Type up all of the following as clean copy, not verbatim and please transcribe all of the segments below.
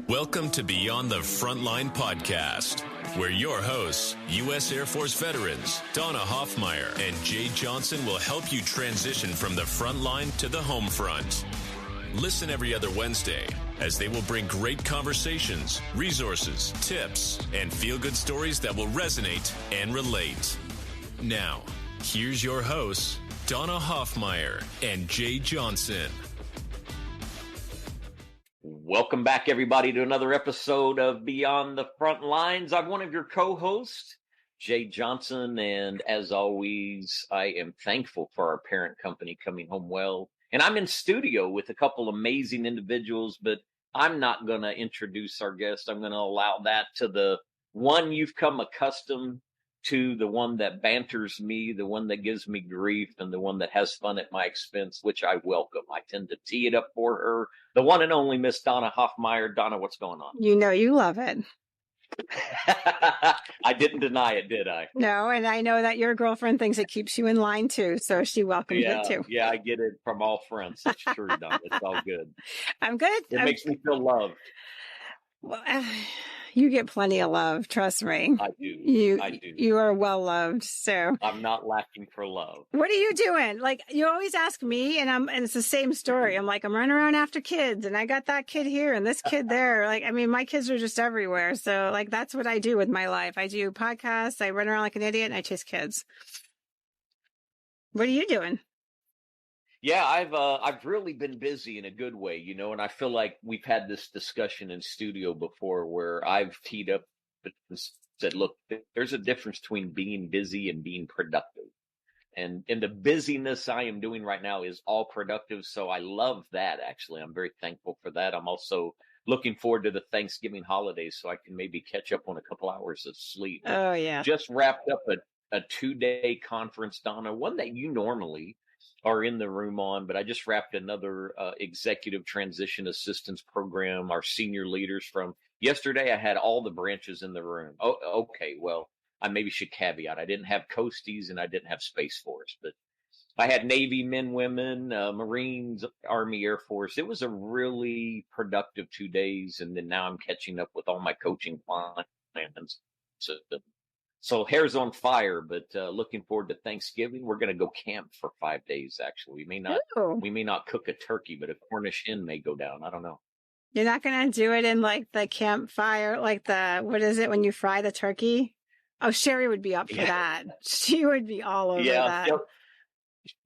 Welcome to Beyond the Frontline podcast, where your hosts, U.S. Air Force veterans Donna Hoffmeyer and Jay Johnson, will help you transition from the front line to the home front. Listen every other Wednesday as they will bring great conversations, resources, tips, and feel-good stories that will resonate and relate. Now, here's your hosts, Donna Hoffmeyer and Jay Johnson. Welcome back, everybody, to another episode of Beyond the Front Lines. I'm one of your co-hosts, Jay Johnson, and as always, I am thankful for our parent company coming home well. And I'm in studio with a couple amazing individuals, but I'm not going to introduce our guest. I'm going to allow that to the one you've come accustomed to, the one that banters me, the one that gives me grief, and the one that has fun at my expense, which I welcome. I tend to tee it up for her, the one and only Miss Donna Hoffmeyer. Donna, what's going on? You know you love it. I didn't deny it, did I? No, and I know that your girlfriend thinks it keeps you in line too, so she welcomes it too. Yeah, I get it from all friends. It's true, Donna. It's all good. I'm good. It makes me feel loved. Well, you get plenty of love, trust me. I do. I do. You are well loved, so I'm not lacking for love. What are you doing? Like, you always ask me, and it's the same story. I'm like, I'm running around after kids, and I got that kid here and this kid there. Like, I mean, my kids are just everywhere. So, like, that's what I do with my life. I do podcasts, I run around like an idiot, and I chase kids. What are you doing? Yeah, I've really been busy in a good way, you know, and I feel like we've had this discussion in studio before where I've teed up and said, look, there's a difference between being busy and being productive. And the busyness I am doing right now is all productive. So I love that, actually. I'm very thankful for that. I'm also looking forward to the Thanksgiving holidays so I can maybe catch up on a couple hours of sleep. Oh, yeah. Just wrapped up a 2-day conference, Donna, one that you normally are in the room on, but I just wrapped another executive transition assistance program. Our senior leaders from yesterday, I had all the branches in the room. Oh, okay. Well, I maybe should caveat. I didn't have Coasties and I didn't have Space Force, but I had Navy men, women, Marines, Army, Air Force. It was a really productive 2 days. And then now I'm catching up with all my coaching plans. So hair's on fire, but looking forward to Thanksgiving. We're going to go camp for 5 days. Actually, we may not cook a turkey, but a Cornish hen may go down. I don't know. You're not going to do it in like the campfire, like what is it when you fry the turkey? Oh, Sherry would be up for that. She would be all over that. You know,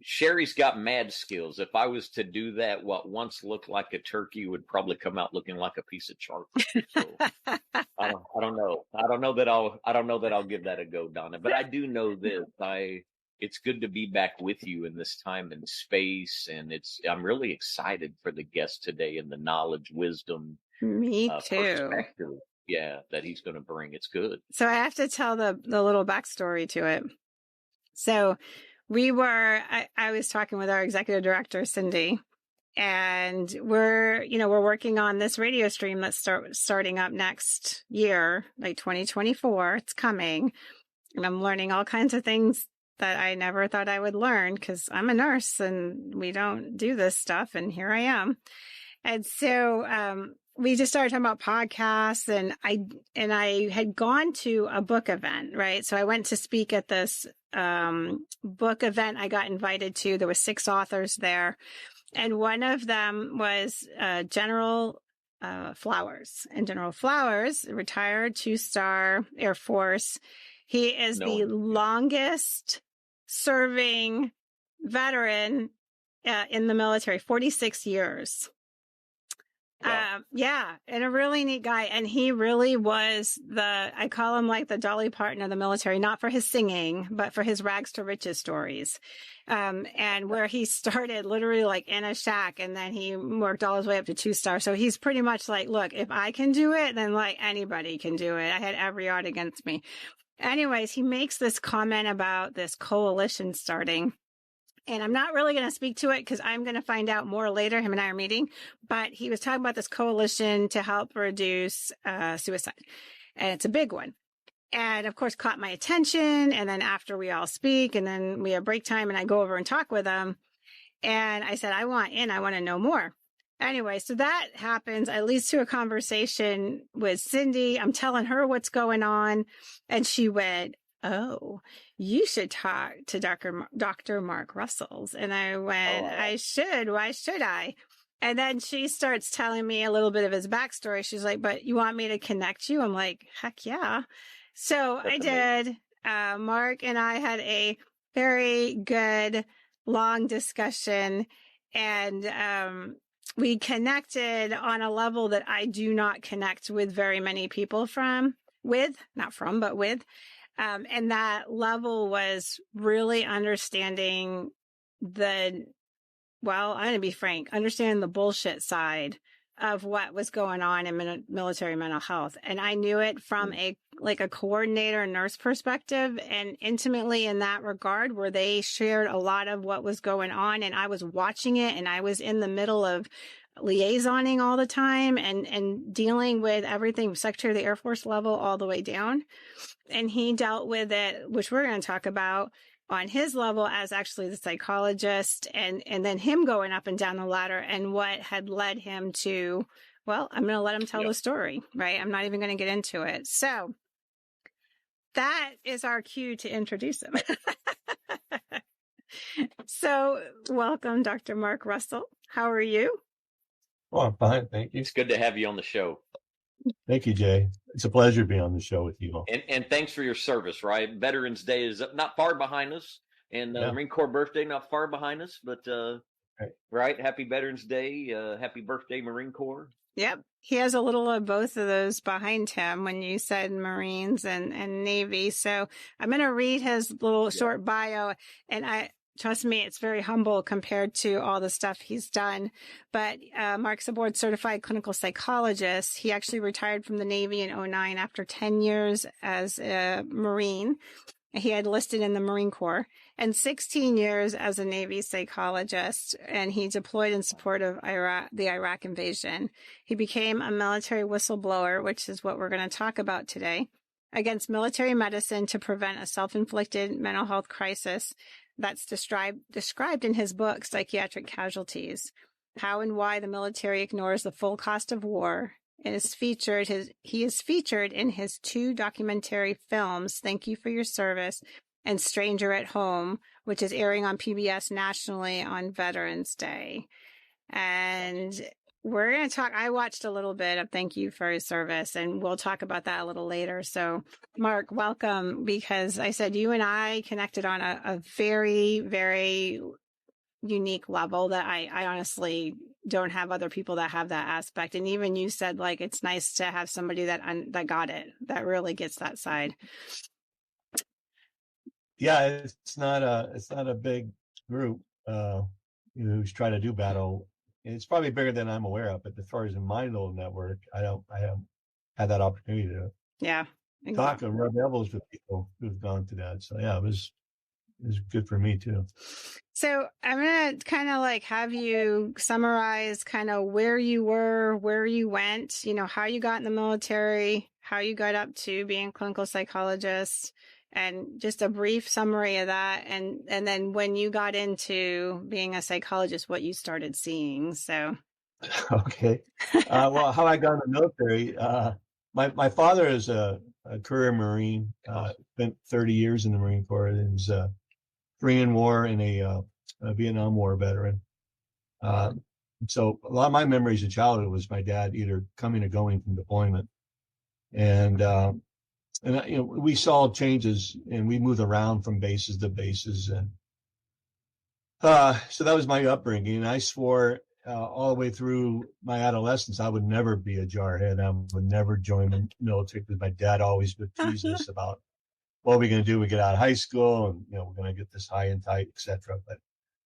Sherry's got mad skills. If I was to do that, what once looked like a turkey would probably come out looking like a piece of charcoal. So, I don't know. I don't know that I'll give that a go, Donna. But I do know this. It's good to be back with you in this time and space, and I'm really excited for the guest today and the knowledge, wisdom, me too. Perspective, that he's going to bring. It's good. So I have to tell the little backstory to it. So I was talking with our executive director, Cindy, and we're working on this radio stream that's starting up next year, like 2024. It's coming. And I'm learning all kinds of things that I never thought I would learn because I'm a nurse and we don't do this stuff. And here I am. And so, we just started talking about podcasts, and I had gone to a book event, right? So I went to speak at this book event I got invited to. There were 6 authors there, and one of them was General Flowers. And General Flowers, retired 2-star Air Force. He is the longest serving veteran in the military, 46 years. Wow. And a really neat guy. And he really was I call him like the Dolly Parton of the military, not for his singing, but for his rags to riches stories. And where he started literally like in a shack, and then he worked all his way up to 2-star. So he's pretty much like, look, if I can do it, then like anybody can do it. I had every odds against me. Anyways, he makes this comment about this coalition starting. And I'm not really going to speak to it because I'm going to find out more later. Him and I are meeting. But he was talking about this coalition to help reduce suicide. And it's a big one. And, of course, caught my attention. And then after we all speak, and then we have break time, and I go over and talk with him. And I said, I want to know more. anyway, so that happens. I leads to a conversation with Cindy. I'm telling her what's going on. And she went, "Oh, you should talk to Dr. Mark Russells." And I went, Oh, "I should. Why should I?" And then she starts telling me a little bit of his backstory. She's like, "But you want me to connect you?" I'm like, "Heck yeah." So I that's amazing. did. Mark and I had a very good, long discussion. And we connected on a level that I do not connect with very many people but with. And that level was really understanding I'm going to be frank, understanding the bullshit side of what was going on in military mental health. And I knew it from a coordinator nurse perspective, and intimately in that regard, where they shared a lot of what was going on. And I was watching it, and I was in the middle of liaisoning all the time and dealing with everything, Secretary of the Air Force level all the way down. And he dealt with it, which we're going to talk about, on his level as actually the psychologist, and then him going up and down the ladder and what had led him to, well, I'm going to let him tell the story, right? I'm not even going to get into it. So that is our cue to introduce him. So welcome, Dr. Mark Russell. How are you? Oh, I'm fine. Thank you. It's good to have you on the show. Thank you, Jay. It's a pleasure to be on the show with you all. And thanks for your service, right? Veterans Day is not far behind us, and Marine Corps birthday not far behind us, but right. Happy Veterans Day. Happy birthday, Marine Corps. Yep. He has a little of both of those behind him when you said Marines and Navy. So I'm going to read his little short bio, and trust me, it's very humble compared to all the stuff he's done. But Mark's a board certified clinical psychologist. He actually retired from the Navy in 2009 after 10 years as a Marine. He had listed in the Marine Corps, and 16 years as a Navy psychologist, and he deployed in support of the Iraq invasion. He became a military whistleblower, which is what we're going to talk about today, against military medicine to prevent a self-inflicted mental health crisis that's described in his book, Psychiatric Casualties, How and Why the Military Ignores the Full Cost of War. He is featured in his 2 documentary films, Thank You for Your Service and Stranger at Home, which is airing on PBS nationally on Veterans Day. And we're going to talk, I watched a little bit of Thank You for Your Service, and we'll talk about that a little later. So Mark, welcome, because I said you and I connected on a very, very unique level that I honestly don't have other people that have that aspect. And even you said, like, it's nice to have somebody that got it, that really gets that side. Yeah, it's not a big group who's trying to do battle. It's probably bigger than I'm aware of, but as far as in my little network, I haven't had that opportunity to talk and rub elbows with people who've gone through that. So yeah, it was good for me too. So I'm going to kind of like have you summarize kind of where you were, where you went, how you got in the military, how you got up to being a clinical psychologist, and just a brief summary of that. And then when you got into being a psychologist, what you started seeing. So. Okay. Well, how I got in the military, my father is a career Marine, spent 30 years in the Marine Corps, and was Korean War and a Vietnam War veteran. So a lot of my memories of childhood was my dad either coming or going from deployment. And we saw changes, and we moved around from bases to bases. And so that was my upbringing. And I swore all the way through my adolescence, I would never be a jarhead. I would never join the military, because my dad always would tease us about, what are we going to do? We get out of high school, and we're going to get this high and tight, etc. But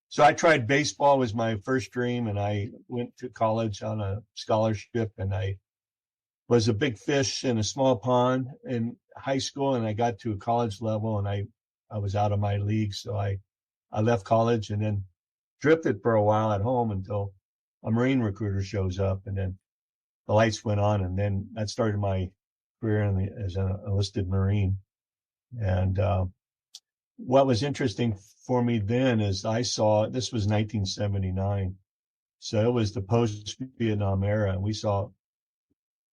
so I tried baseball, was my first dream, and I went to college on a scholarship, and I was a big fish in a small pond in high school, and I got to a college level, and I was out of my league, so I left college and then drifted for a while at home until a Marine recruiter shows up, and then the lights went on, and then that started my career as an enlisted Marine. And what was interesting for me then is I saw, this was 1979, So it was the post-Vietnam era, and we saw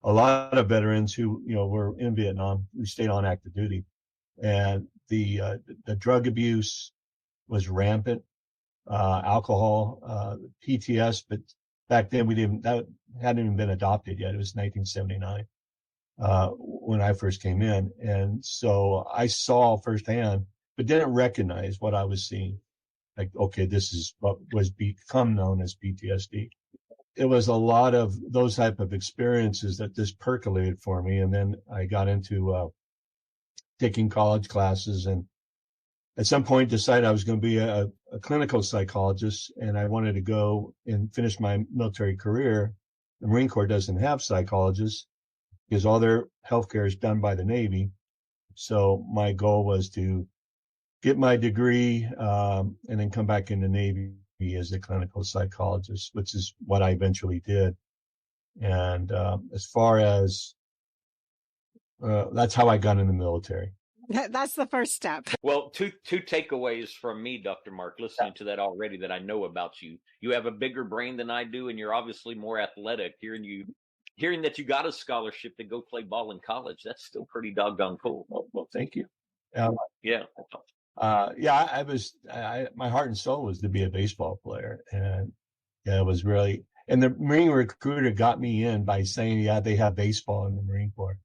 a lot of veterans who, were in Vietnam, who stayed on active duty, and the drug abuse was rampant, alcohol, PTS, but back then that hadn't even been adopted yet. It was 1979 when I first came in, and so I saw firsthand, but didn't recognize what I was seeing. Like, okay, this is what was become known as PTSD. It was a lot of those type of experiences that just percolated for me. And then I got into taking college classes, and at some point decided I was going to be a clinical psychologist, and I wanted to go and finish my military career. The Marine Corps doesn't have psychologists because all their healthcare is done by the Navy. So my goal was to get my degree and then come back in the Navy as a clinical psychologist, which is what I eventually did. And as far as that's how I got in the military. That's the first step. Well, two takeaways from me, Dr. Mark, listening to that already that I know about you. You have a bigger brain than I do, and you're obviously more athletic. Hearing that you got a scholarship to go play ball in college, that's still pretty doggone cool. Well, thank you. Yeah. My heart and soul was to be a baseball player. And it was really, and the Marine recruiter got me in by saying, yeah, they have baseball in the Marine Corps.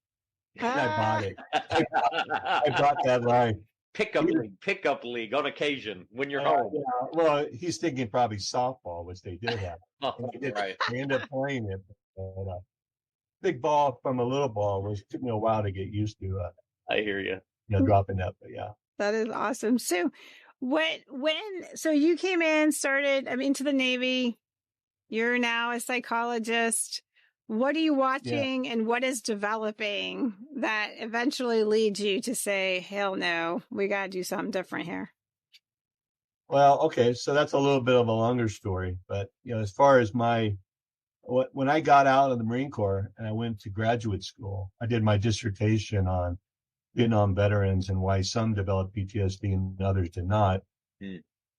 And I bought it. I bought that line. Pickup league on occasion when you're home. Yeah. Well, he's thinking probably softball, which they did have. Right. They ended up playing it. But, big ball from a little ball took me a while to get used to. I hear you. Dropping that, but yeah. That is awesome. So so you came in, started, to the Navy, you're now a psychologist. What are you watching and what is developing that eventually leads you to say, hell no, we got to do something different here? Well, okay. So that's a little bit of a longer story, but as far as when I got out of the Marine Corps and I went to graduate school, I did my dissertation on Vietnam veterans and why some developed PTSD and others did not.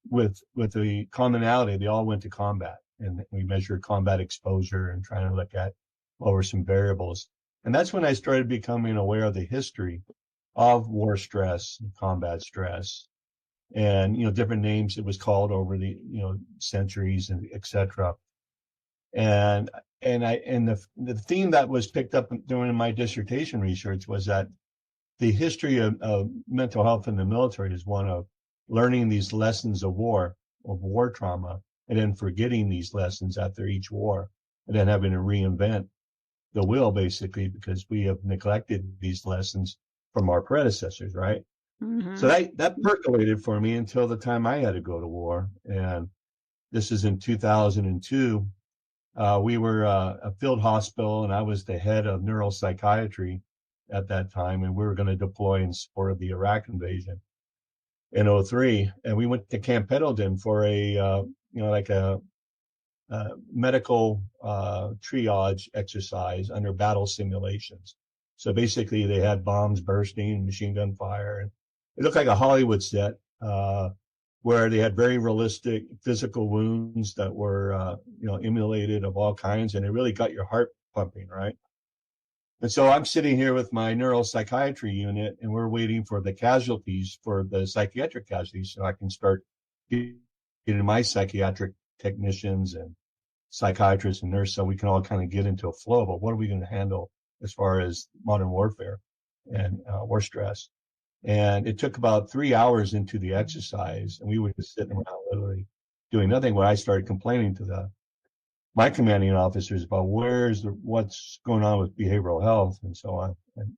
With the commonality, they all went to combat, and we measured combat exposure and trying to look at what were some variables. And that's when I started becoming aware of the history of war stress and combat stress, and different names it was called over the centuries and etc. And the theme that was picked up during my dissertation research was that the history of mental health in the military is one of learning these lessons of war trauma, and then forgetting these lessons after each war, and then having to reinvent the wheel, basically, because we have neglected these lessons from our predecessors, right? Mm-hmm. So that percolated for me until the time I had to go to war. And this is in 2002. We were a field hospital, and I was the head of neuropsychiatry at that time, and we were going to deploy in support of the Iraq invasion in 2003. And we went to Camp Pendleton for a medical triage exercise under battle simulations. So basically, they had bombs bursting, machine gun fire, and it looked like a Hollywood set where they had very realistic physical wounds that were emulated of all kinds, and it really got your heart pumping, right? And so I'm sitting here with my neuropsychiatry unit, and we're waiting for the casualties, for the psychiatric casualties, so I can start getting my psychiatric technicians and psychiatrists and nurses, so we can all kind of get into a flow. But what are we going to handle as far as modern warfare and war stress? And it took about 3 hours into the exercise, and we were just sitting around literally doing nothing, when I started complaining to my commanding officers about what's going on with behavioral health and so on. And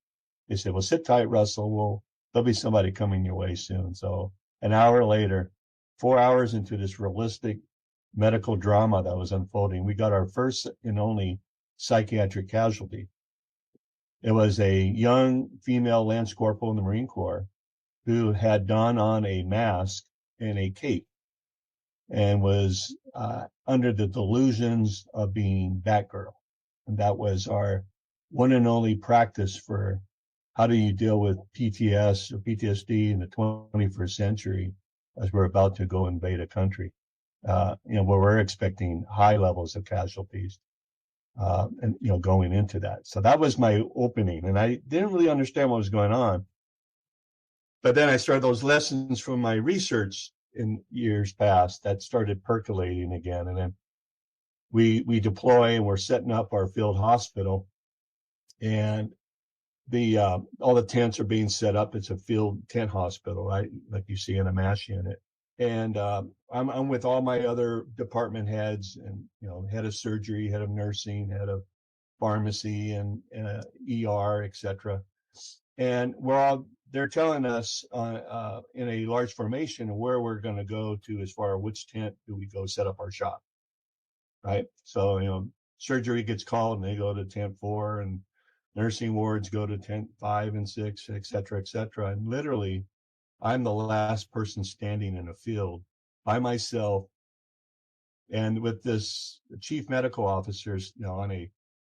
they said, well, sit tight, Russell. There'll be somebody coming your way soon. So an hour later, 4 hours into this realistic medical drama that was unfolding, we got our first and only psychiatric casualty. It was a young female Lance Corporal in the Marine Corps who had donned on a mask and a cape and was under the delusions of being Batgirl. And that was our one and only practice for how do you deal with PTSD in the 21st century as we're about to go invade a country. where we're expecting high levels of casualties, and, going into that. So that was my opening, and I didn't really understand what was going on. But then I started those lessons from my research in years past that started percolating again. And then we deploy, and we're setting up our field hospital, and all the tents are being set up. It's a field tent hospital, right? Like you see in a MASH unit. And I'm with all my other department heads, and head of surgery, head of nursing, head of pharmacy, and ER, etc. And they're telling us in a large formation where we're going to go to as far as which tent do we go set up our shop, right? So surgery gets called, and they go to tent 4, and nursing wards go to tent 5 and 6, et cetera, et cetera. And literally, I'm the last person standing in a field by myself, and with this chief medical officer,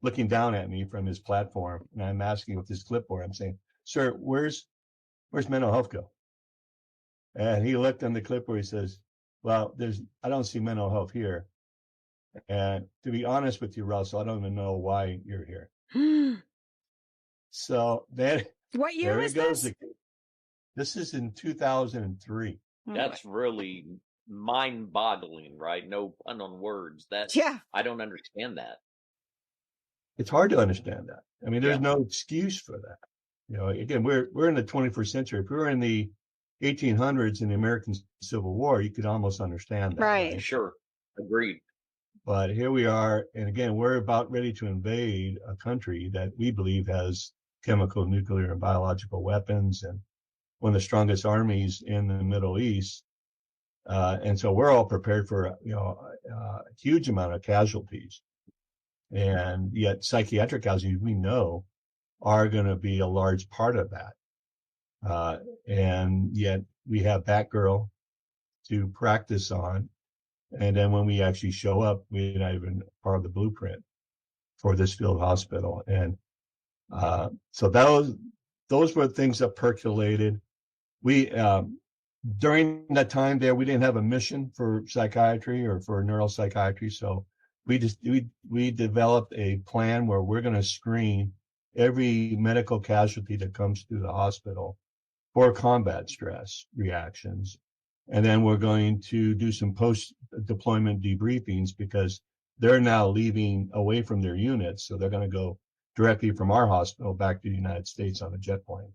looking down at me from his platform, and I'm asking with his clipboard, I'm saying, "Sir, where's mental health go?" And he looked on the clipboard. He says, "Well, I don't see mental health here. And to be honest with you, Russell, I don't even know why you're here." So then, what year there was it goes. this? This is in 2003. That's really mind-boggling, right? No pun on words. Yeah. I don't understand that. It's hard to understand that. I mean, there's no excuse for that. Again, we're in the 21st century. If we were in the 1800s in the American Civil War, you could almost understand that. Right. Sure. Agreed. But here we are, and again, we're about ready to invade a country that we believe has chemical, nuclear, and biological weapons, and one of the strongest armies in the Middle East. And so we're all prepared for, a huge amount of casualties. And yet psychiatric casualties, we know, are going to be a large part of that. And yet we have Batgirl to practice on. And then when we actually show up, we're not even part of the blueprint for this field hospital. And so those were things that percolated. We during that time there, we didn't have a mission for psychiatry or for neuropsychiatry. So we developed a plan where we're going to screen every medical casualty that comes through the hospital for combat stress reactions. And then we're going to do some post-deployment debriefings, because they're now leaving away from their units. So they're going to go directly from our hospital back to the United States on a jet plane.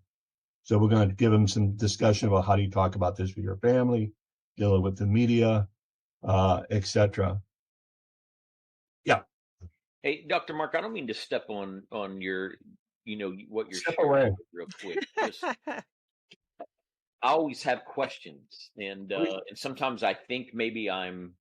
So we're going to give them some discussion about how do you talk about this with your family, dealing with the media, et cetera. Yeah. Hey, Dr. Mark, I don't mean to step on your, what you're Step sharing away. real quick. I always have questions, and sometimes I think maybe I'm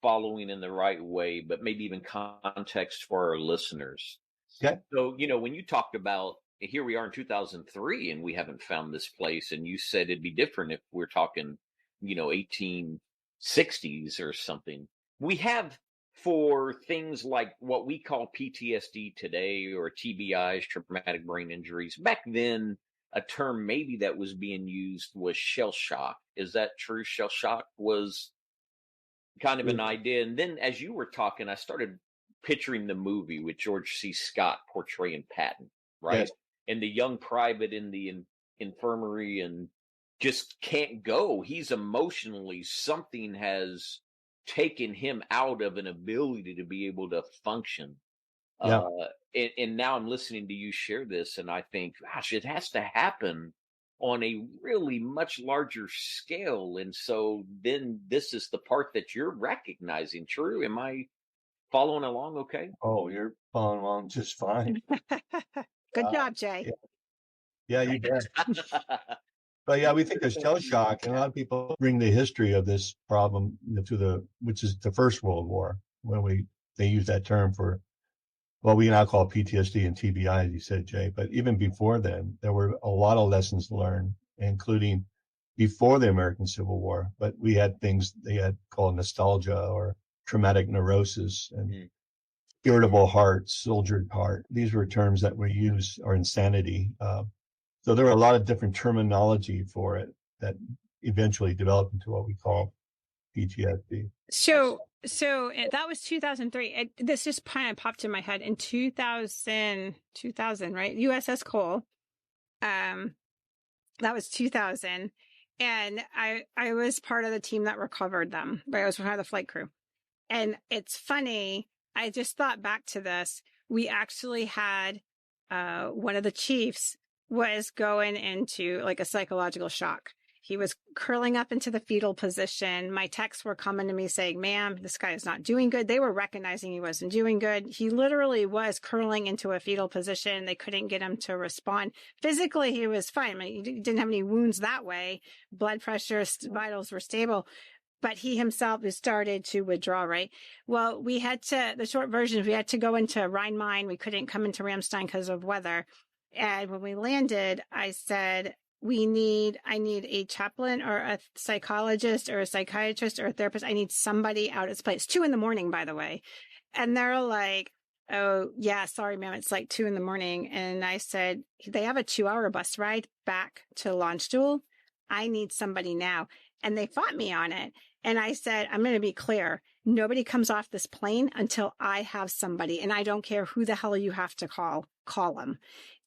following in the right way, but maybe even context for our listeners. Okay. So, when you talked about, here we are in 2003 and we haven't found this place, and you said it'd be different if we're talking, 1860s or something. We have, for things like what we call PTSD today, or TBIs, traumatic brain injuries, back then, a term maybe that was being used was shell shock. Is that true? Shell shock was kind of an idea. And then as you were talking, I started picturing the movie with George C. Scott portraying Patton, right? Yes. And the young private in the infirmary, and just can't go. He's emotionally, something has taken him out of an ability to be able to function. Yeah. And now I'm listening to you share this, and I think, gosh, it has to happen on a really much larger scale. And so then this is the part that you're recognizing. True? Am I following along okay? Oh, you're following along just fine. Good job, Jay. Yeah, you bet. But yeah, we think there's shell shock, and a lot of people bring the history of this problem which is the First World War, when they use that term for what we now call PTSD and TBI, as you said, Jay. But even before then, there were a lot of lessons learned, including before the American Civil War. But we had things they had called nostalgia or traumatic neurosis and irritable heart, soldiered heart. These were terms that were used, or insanity. So there were a lot of different terminology for it that eventually developed into what we call PTSD. So that was 2003. This just kind of popped in my head in 2000, right? USS Cole. That was 2000. And I was part of the team that recovered them, but I was part of the flight crew. And it's funny. I just thought back to this. We actually had, one of the chiefs was going into like a psychological shock. He was curling up into the fetal position. My texts were coming to me saying, ma'am, this guy is not doing good. They were recognizing he wasn't doing good. He literally was curling into a fetal position. They couldn't get him to respond. Physically, he was fine. I mean, he didn't have any wounds that way. Blood pressure, vitals were stable. But he himself started to withdraw, right? Well, the short version is we had to go into Rhine Mine. We couldn't come into Ramstein because of weather. And when we landed, I said, I need a chaplain or a psychologist or a psychiatrist or a therapist. I need somebody out. It's 2 a.m, by the way. And they're like, oh yeah, sorry, ma'am. It's like 2 a.m. And I said, they have a 2-hour bus ride back to Landstuhl. I need somebody now. And they fought me on it. And I said, I'm going to be clear. Nobody comes off this plane until I have somebody. And I don't care who the hell you have to call them.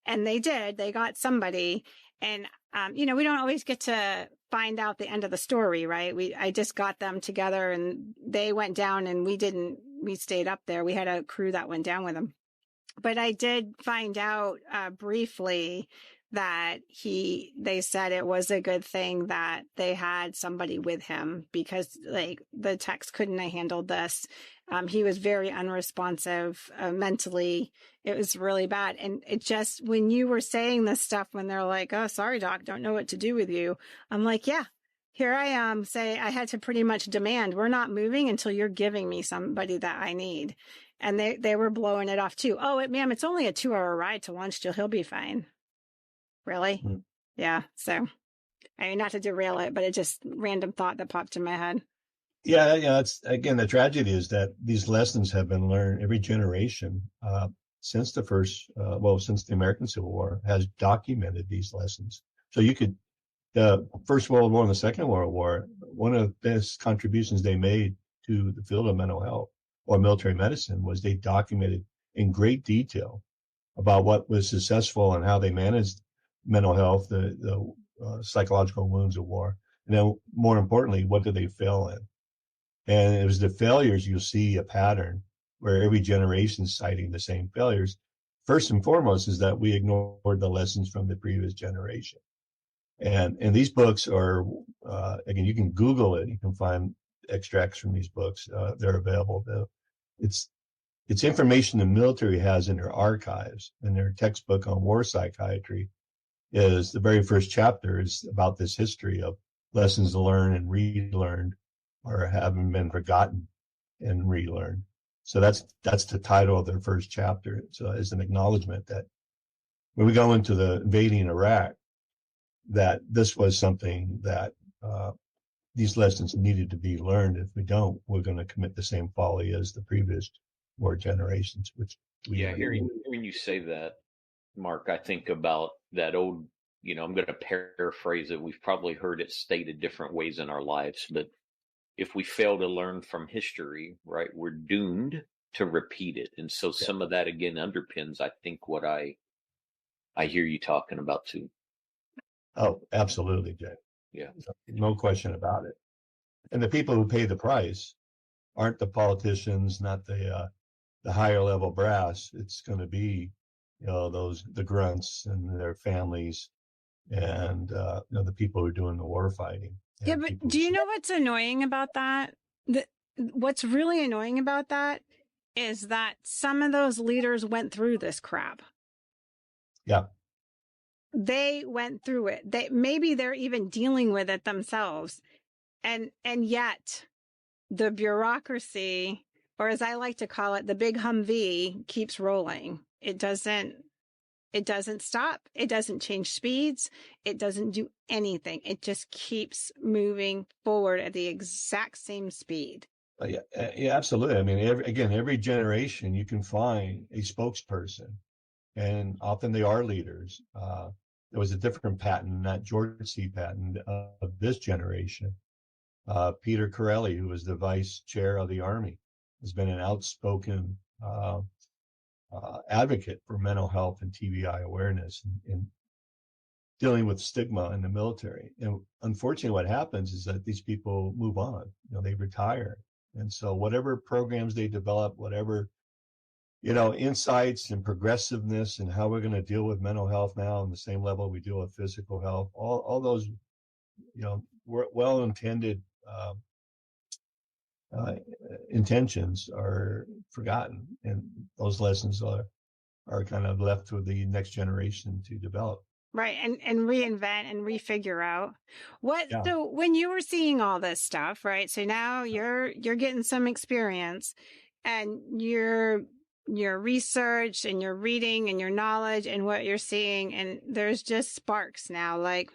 And they did. They got somebody. And, we don't always get to find out the end of the story, right? I just got them together and they went down and we stayed up there. We had a crew that went down with them. But I did find out briefly that they said it was a good thing that they had somebody with him because like the text couldn't have handled this. He was very unresponsive mentally. It was really bad. And it just, when you were saying this stuff, when they're like, oh, sorry, doc, don't know what to do with you. I'm like, yeah, here I am. I had to pretty much demand, we're not moving until you're giving me somebody that I need. And they were blowing it off too. Oh, ma'am, it's only a 2-hour ride to Landstuhl. He'll be fine. Really? Mm-hmm. Yeah. So, I mean, not to derail it, but it just random thought that popped in my head. Yeah. It's again, the tragedy is that these lessons have been learned every generation since the American Civil War has documented these lessons. So the First World War and the Second World War, one of the best contributions they made to the field of mental health or military medicine was they documented in great detail about what was successful and how they managed mental health, the psychological wounds of war. And then more importantly, what did they fail in? And it was the failures, you'll see a pattern where every generation is citing the same failures. First and foremost is that we ignored the lessons from the previous generation. And these books are, again, you can Google it. You can find extracts from these books. They're available. It's information the military has in their archives, and their textbook on war psychiatry is the very first chapter is about this history of lessons learned and relearned or having been forgotten and relearned. So that's the title of their first chapter. So it's an acknowledgement that when we go into the invading Iraq, that this was something that these lessons needed to be learned. If we don't, we're going to commit the same folly as the previous war generations, which hearing you say that, Mark, I think about that old, I'm going to paraphrase it. We've probably heard it stated different ways in our lives, but if we fail to learn from history, right, we're doomed to repeat it. And so some of that again underpins, I think, what I hear you talking about too. Oh, absolutely, Jay. Yeah. No question about it. And the people who pay the price aren't the politicians, not the higher level brass. It's going to be, the grunts and their families and, the people who are doing the war fighting. Yeah, but do you know what's annoying about that? What's really annoying about that is that some of those leaders went through this crap. Yeah. They went through it. Maybe they're even dealing with it themselves. And yet the bureaucracy, or as I like to call it, the big Humvee keeps rolling. It doesn't stop. It doesn't change speeds. It doesn't do anything. It just keeps moving forward at the exact same speed. Yeah, absolutely. I mean, every generation you can find a spokesperson, and often they are leaders. There was a different pattern, that George C. pattern of this generation, Peter Corelli, who was the vice chair of the Army, has been an outspoken advocate for mental health and TBI awareness and dealing with stigma in the military. And unfortunately, what happens is that these people move on. They retire, and so whatever programs they develop, whatever insights and progressiveness and how we're going to deal with mental health now on the same level we deal with physical health, all those well-intended intentions are forgotten, and those lessons are kind of left to the next generation to develop. Right. And reinvent and refigure out Yeah. so when you were seeing all this stuff, right? So now you're getting some experience, and your research and your reading and your knowledge and what you're seeing, and there's just sparks now, like,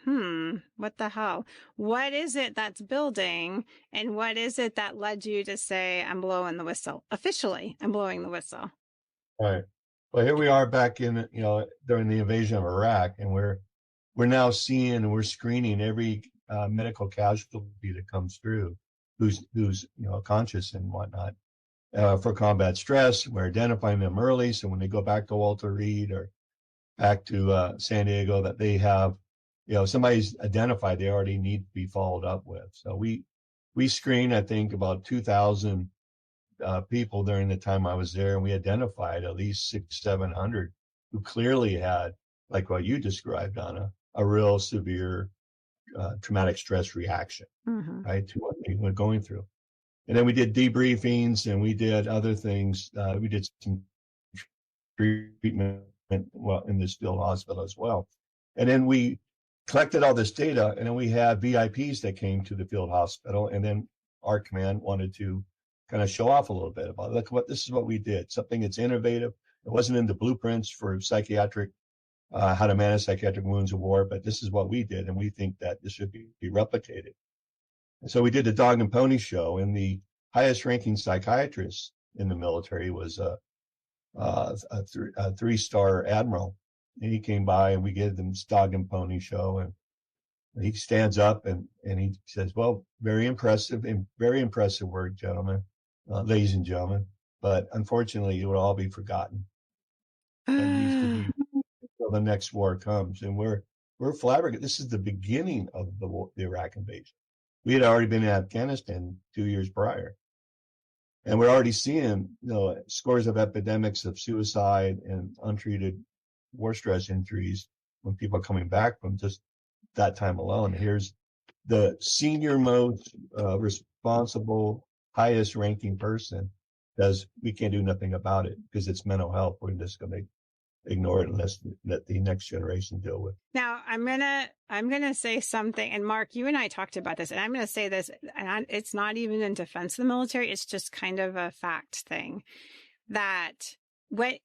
what the hell? What is it that's building? And what is it that led you to say, I'm blowing the whistle? Officially, I'm blowing the whistle. All right. Well, here we are back in, during the invasion of Iraq, and we're now seeing and we're screening every medical casualty that comes through who's conscious and whatnot for combat stress. We're identifying them early, so when they go back to Walter Reed or back to San Diego, that they have, somebody's identified they already need to be followed up with. So we screened, I think, about 2,000 people during the time I was there, and we identified at least 600-700 who clearly had, like what you described, Donna, a real severe traumatic stress reaction, right, to what they were going through. And then we did debriefings, and we did other things. We did some treatment, in this field hospital as well. And then we collected all this data, and then we had VIPs that came to the field hospital, and then our command wanted to kind of show off a little bit about, look, this is what we did, something that's innovative. It wasn't in the blueprints for psychiatric, how to manage psychiatric wounds of war, but this is what we did, and we think that this should be replicated. And so we did the dog and pony show, and the highest ranking psychiatrist in the military was a 3-star admiral. And he came by, and we gave them this dog and pony show, and he stands up and he says, well, very impressive work, gentlemen, ladies and gentlemen, but unfortunately it will all be forgotten and needs to be until the next war comes. And we're flabbergasted. This is the beginning of the Iraq invasion. We had already been in Afghanistan 2 years prior, and we're already seeing scores of epidemics of suicide and untreated war stress injuries when people are coming back from just that time alone. Here's the senior most responsible, highest ranking person says we can't do nothing about it because it's mental health. We're just going to ignore it and let the next generation deal with. Now I'm gonna say something, and Mark, you and I talked about this, and I'm gonna say this, and it's not even in defense of the military. It's just kind of a fact thing that when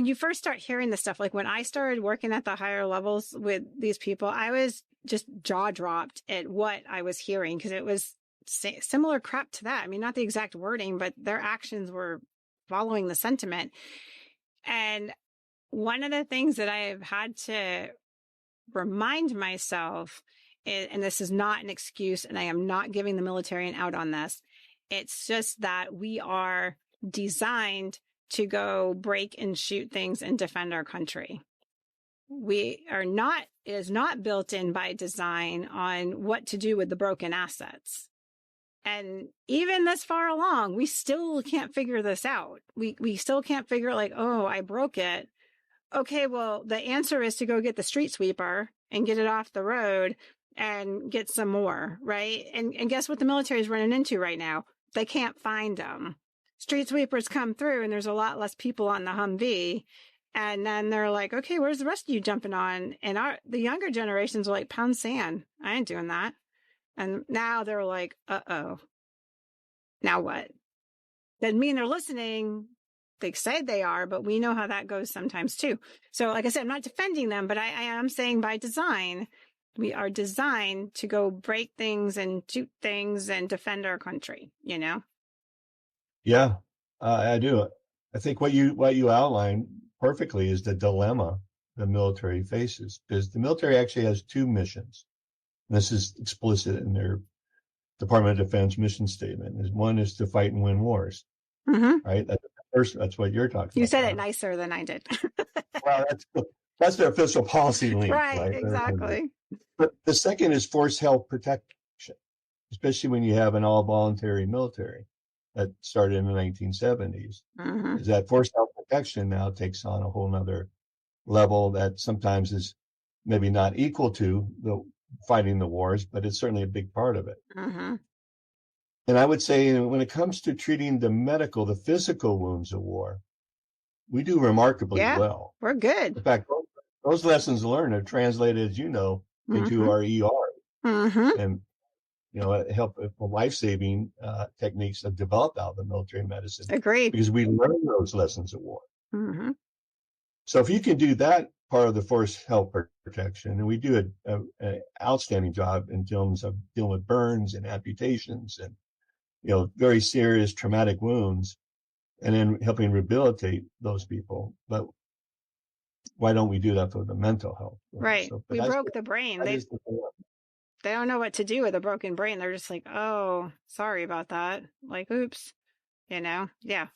you first start hearing this stuff, like when I started working at the higher levels with these people, I was just jaw dropped at what I was hearing, because it was similar crap to that. I mean, not the exact wording, but their actions were following the sentiment. And one of the things that I've had to remind myself is, and this is not an excuse, and I am not giving the military an out on this, it's just that we are designed to go break and shoot things and defend our country. It is not built in by design on what to do with the broken assets. And even this far along, we still can't figure this out. We still can't figure, like, oh, I broke it. Okay, well, the answer is to go get the street sweeper and get it off the road and get some more, right? And guess what the military is running into right now? They can't find them. Street sweepers come through, and there's a lot less people on the Humvee. And then they're like, okay, where's the rest of you jumping on? And the younger generations are like, pound sand. I ain't doing that. And now they're like, uh-oh. Now what? Doesn't mean they're listening. They say they are, but we know how that goes sometimes too. So like I said, I'm not defending them, but I am saying by design, we are designed to go break things and shoot things and defend our country, Yeah, I do. I think what you outlined perfectly is the dilemma the military faces, because the military actually has two missions. This is explicit in their Department of Defense mission statement. One is to fight and win wars, right? That's what you're talking about. You said it nicer than I did. Well, that's their official policy link, right? Exactly. But the second is force health protection, especially when you have an all-voluntary military that started in the 1970s. Is that force health protection now takes on a whole nother level that sometimes is maybe not equal to the fighting the wars, but it's certainly a big part of it. And I would say when it comes to treating the physical wounds of war, we do remarkably well. We're good. In fact, those lessons learned are translated, as you know, into our ER. And, help life-saving techniques have developed out of the military medicine. Agreed. Because we learn those lessons of war. So if you can do that part of the force health protection, and we do an outstanding job in terms of dealing with burns and amputations and, very serious traumatic wounds, and then helping rehabilitate those people. But why don't we do that for the mental health? Right. So, we broke the brain. They don't know what to do with a broken brain. They're just like, oh, sorry about that. Like, oops. Yeah,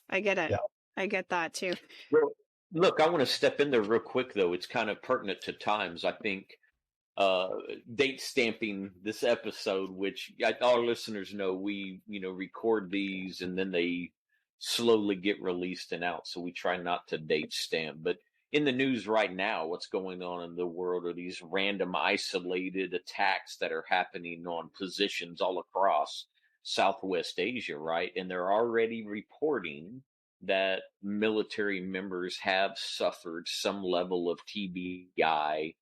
I get it. Yeah. I get that too. Well, look, I want to step in there real quick, though. It's kind of pertinent to times. I think date stamping this episode, which our listeners know, we, record these and then they slowly get released and out. So we try not to date stamp. But in the news right now, what's going on in the world are these random isolated attacks that are happening on positions all across Southwest Asia, right? And they're already reporting that military members have suffered some level of TBI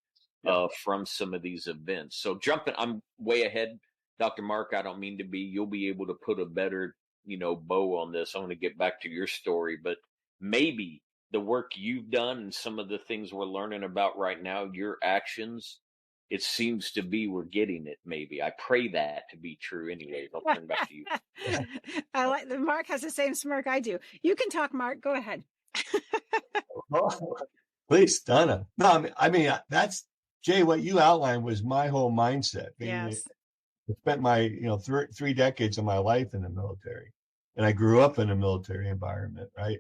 from some of these events. So I'm way ahead, Dr. Mark. I don't mean to be. You'll be able to put a better, bow on this. I want to get back to your story, but maybe the work you've done and some of the things we're learning about right now, your actions, it seems to be we're getting it. Maybe I pray that to be true. Anyways, I'll turn back to you. I like that. Mark has the same smirk I do. You can talk, Mark. Go ahead. Please, Donna. No, I mean that's Jay. What you outlined was my whole mindset. Yes. I spent my 3 decades of my life in the military, and I grew up in a military environment, right?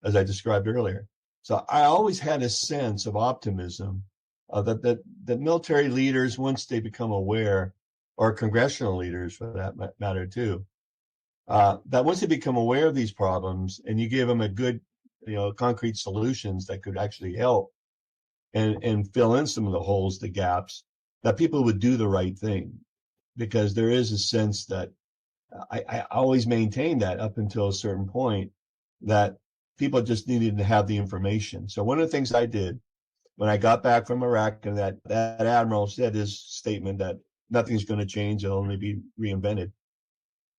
As I described earlier. So I always had a sense of optimism that military leaders, once they become aware, or congressional leaders for that matter too, that once they become aware of these problems and you give them a good, concrete solutions that could actually help and fill in some of the holes, the gaps, that people would do the right thing. Because there is a sense that I always maintained that up until a certain point, that people just needed to have the information. So one of the things I did when I got back from Iraq, and that admiral said his statement that nothing's going to change, it'll only be reinvented.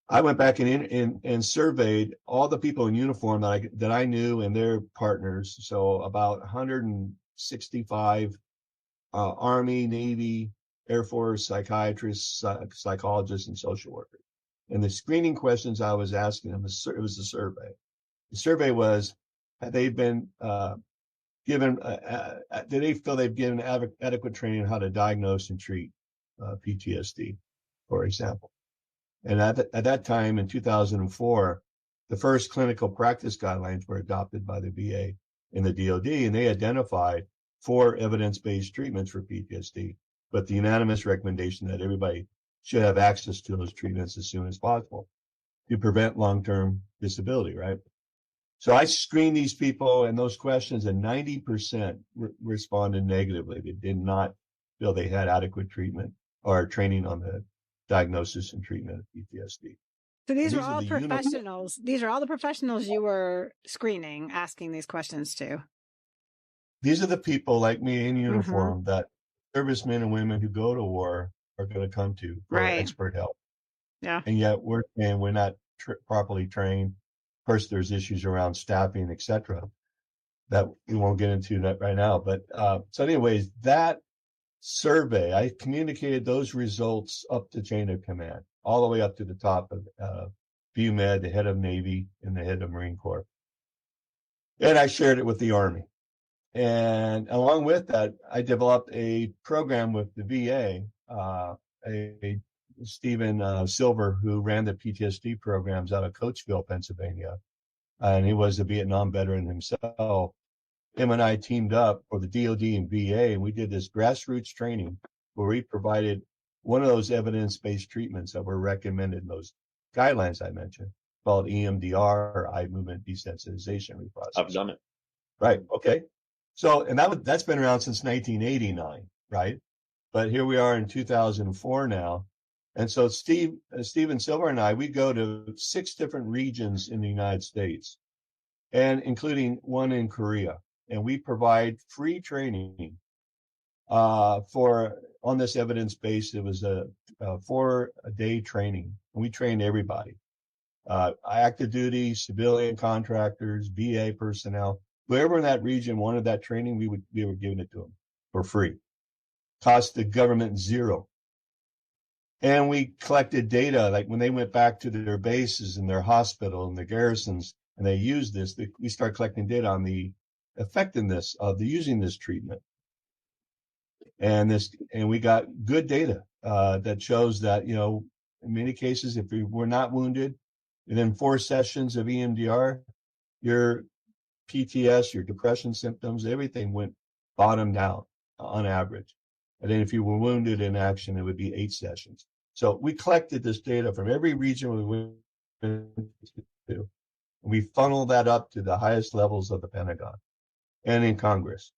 I went back and surveyed all the people in uniform that I knew and their partners. So about 165 Army, Navy, Air Force psychiatrists, psychologists, and social workers. And the screening questions I was asking them, it was a survey. The survey was, have they been given, do they feel they've given adequate training on how to diagnose and treat PTSD, for example? And at that time in 2004, the first clinical practice guidelines were adopted by the VA and the DoD, and they identified 4 evidence-based treatments for PTSD, but the unanimous recommendation that everybody should have access to those treatments as soon as possible to prevent long-term disability, right? So I screened these people and those questions, and 90% responded negatively. They did not feel they had adequate treatment or training on the diagnosis and treatment of PTSD. So these were all professionals. These are all the professionals you were screening, asking these questions to. These are the people like me in uniform that servicemen and women who go to war are going to come to for expert help. Yeah. And yet we're saying we're not properly trained. Of course, there's issues around staffing, et cetera, that we won't get into that right now. But so anyways, that survey, I communicated those results up the chain of command, all the way up to the top of BUMED, the head of Navy and the head of Marine Corps. And I shared it with the Army. And along with that, I developed a program with the VA, a Stephen Silver, who ran the PTSD programs out of Coatesville, Pennsylvania, and he was a Vietnam veteran himself. Him and I teamed up for the DOD and VA, and we did this grassroots training where we provided one of those evidence-based treatments that were recommended in those guidelines I mentioned, called EMDR, or eye movement desensitization reprocessing. I've done it. Right. Okay. So, and that's been around since 1989, right? But here we are in 2004 now. And so Stephen Silver and I, we go to 6 different regions in the United States, and including one in Korea. And we provide free training on this evidence base. It was a 4-day training. And we trained everybody, active duty, civilian contractors, VA personnel, whoever in that region wanted that training, we were giving it to them for free. Cost the government $0. And we collected data, like when they went back to their bases and their hospital and the garrisons, and they used this, we started collecting data on the effectiveness of using this treatment. And we got good data that shows that, in many cases, if we were not wounded, within 4 sessions of EMDR, your PTS, your depression symptoms, everything went bottomed out on average. And then if you were wounded in action, it would be 8 sessions. So we collected this data from every region we went to. We funneled that up to the highest levels of the Pentagon and in Congress.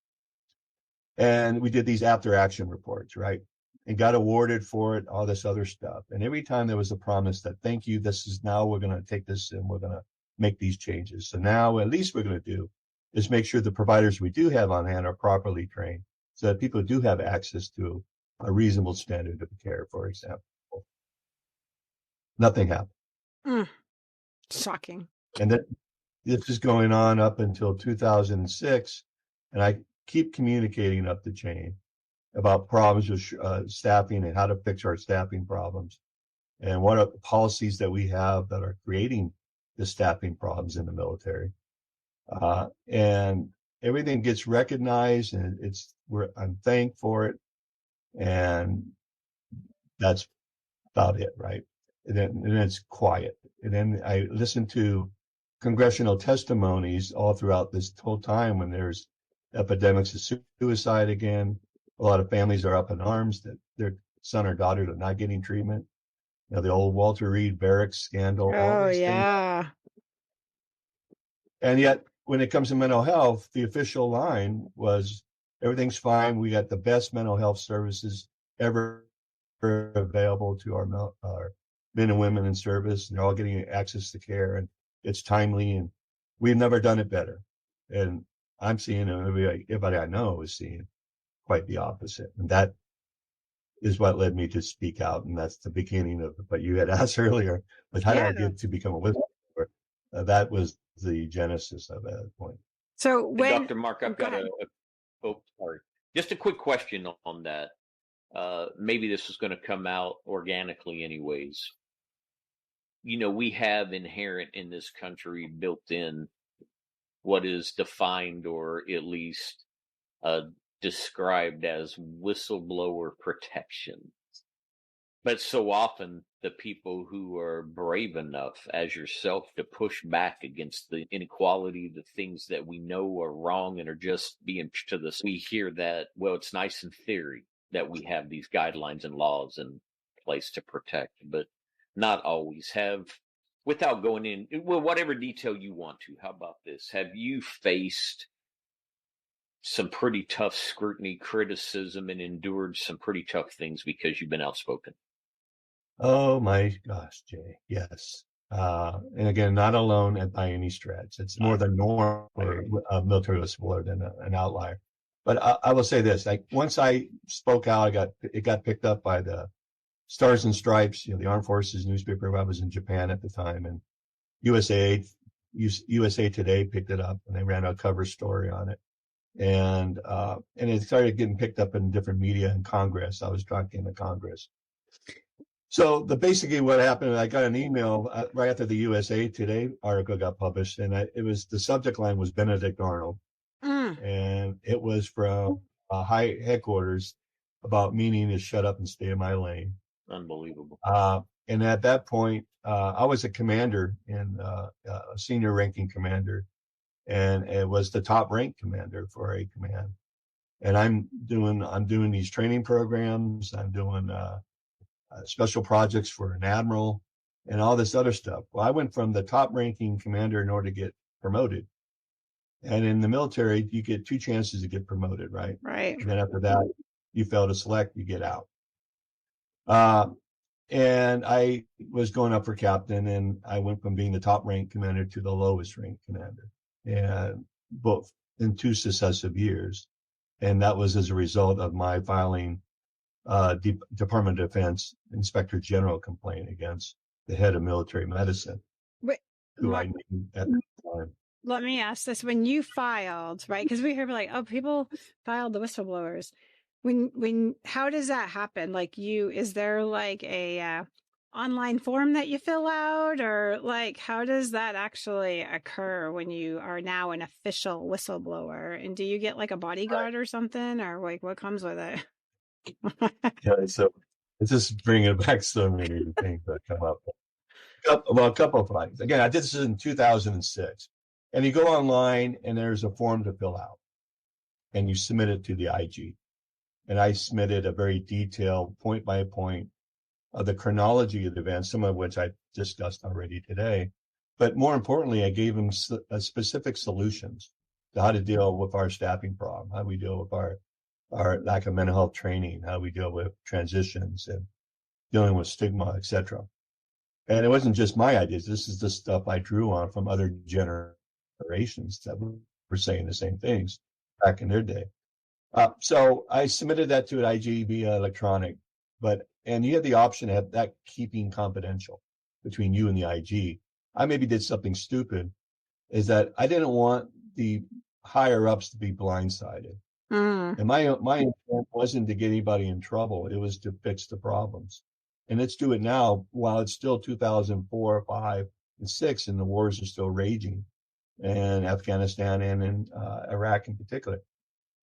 And we did these after action reports, right? And got awarded for it, all this other stuff. And every time there was a promise that, thank you, we're going to take this and we're going to make these changes. So now at least we're going to do is make sure the providers we do have on hand are properly trained so that people do have access to a reasonable standard of care, for example. Nothing happened. Shocking. And this is going on up until 2006. And I keep communicating up the chain about problems with staffing and how to fix our staffing problems and what are the policies that we have that are creating the staffing problems in the military. And everything gets recognized, and I'm thanked for it. And that's about it, right? And then it's quiet. And then I listen to congressional testimonies all throughout this whole time when there's epidemics of suicide again. A lot of families are up in arms that their son or daughter are not getting treatment. The old Walter Reed barracks scandal. Oh, yeah. Things. And yet, when it comes to mental health, the official line was, everything's fine. We got the best mental health services ever available to our men and women in service. They're all getting access to care, and it's timely, and we've never done it better. And I'm seeing, and everybody I know is seeing quite the opposite. And that is what led me to speak out. And that's the beginning of what you had asked earlier, but how did I get to become a whistleblower? That was the genesis of that point. So when Dr. Mark, I've got just a quick question on that. Maybe this is going to come out organically anyways. We have inherent in this country built in what is defined or at least described as whistleblower protection. But so often the people who are brave enough as yourself to push back against the inequality, the things that we know are wrong and are just being to this, we hear that, well, it's nice in theory that we have these guidelines and laws in place to protect, but not always have, without going in, well, whatever detail you want to. How about this? Have you faced some pretty tough scrutiny, criticism, and endured some pretty tough things because you've been outspoken? Oh my gosh, Jay. Yes. And again, not alone by any stretch. It's more the norm for a military whistleblower than an outlier. But I will say this, like once I spoke out, it got picked up by the Stars and Stripes, the Armed Forces newspaper. I was in Japan at the time, and USA Today picked it up, and they ran a cover story on it. And it started getting picked up in different media in Congress. I was talking to Congress. So basically what happened, I got an email right after the USA Today article got published, and the subject line was Benedict Arnold. And it was from high headquarters about me needing to shut up and stay in my lane. Unbelievable. And at that point, I was a commander a senior ranking commander, and it was the top ranked commander for a command. And I'm doing these training programs. I'm doing special projects for an admiral and all this other stuff. Well, I went from the top ranking commander in order to get promoted. And in the military, you get 2 chances to get promoted, right? Right. And then after that, you fail to select, you get out. And I was going up for captain, and I went from being the top ranked commander to the lowest ranked commander, and both in 2 successive years. And that was as a result of my filing Department of Defense Inspector General complaint against the head of military medicine, who I knew at the time. Let me ask this. When you filed, right? Because we hear like, oh, people filed the whistleblowers. How does that happen? Like is there like a online form that you fill out, or like, how does that actually occur when you are now an official whistleblower? And do you get like a bodyguard or something, or like what comes with it? Yeah, so it's just bringing back so many things that come up. Well, a couple of things. Again, I did this in 2006, and you go online and there's a form to fill out, and you submit it to the IG. And I submitted a very detailed, point by point, of the chronology of the events, some of which I discussed already today. But more importantly, I gave them specific solutions to how to deal with our staffing problem, how we deal with our lack of mental health training, how we deal with transitions and dealing with stigma, etc. And it wasn't just my ideas. This is the stuff I drew on from other generations that were saying the same things back in their day. So I submitted that to an IG via electronic, and you had the option of that keeping confidential between you and the IG. I maybe did something stupid, is that I didn't want the higher ups to be blindsided. And my intent wasn't to get anybody in trouble. It was to fix the problems. And let's do it now while it's still 2004, 5, and 6, and the wars are still raging, and Afghanistan and in Iraq in particular.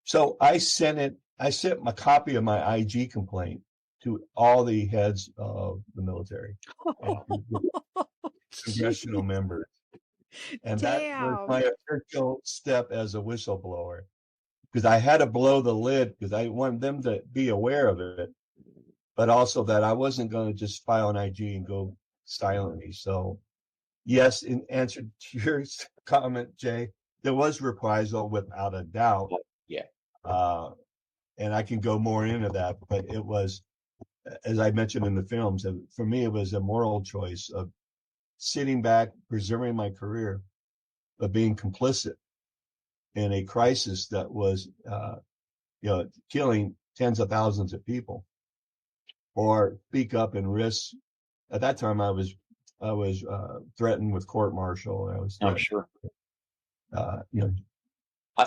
So I sent my copy of my IG complaint to all the heads of the military and congressional members. And that was my official step as a whistleblower, because I had to blow the lid, because I wanted them to be aware of it, but also that I wasn't going to just file an IG and go silently. So yes, in answer to your comment, Jay, there was reprisal without a doubt. Yeah. And I can go more into that, but it was, as I mentioned in the films, for me, it was a moral choice of sitting back, preserving my career, but being complicit in a crisis that was, killing tens of thousands of people, or speak up and risk. At that time, I was threatened with court martial. I was, sure.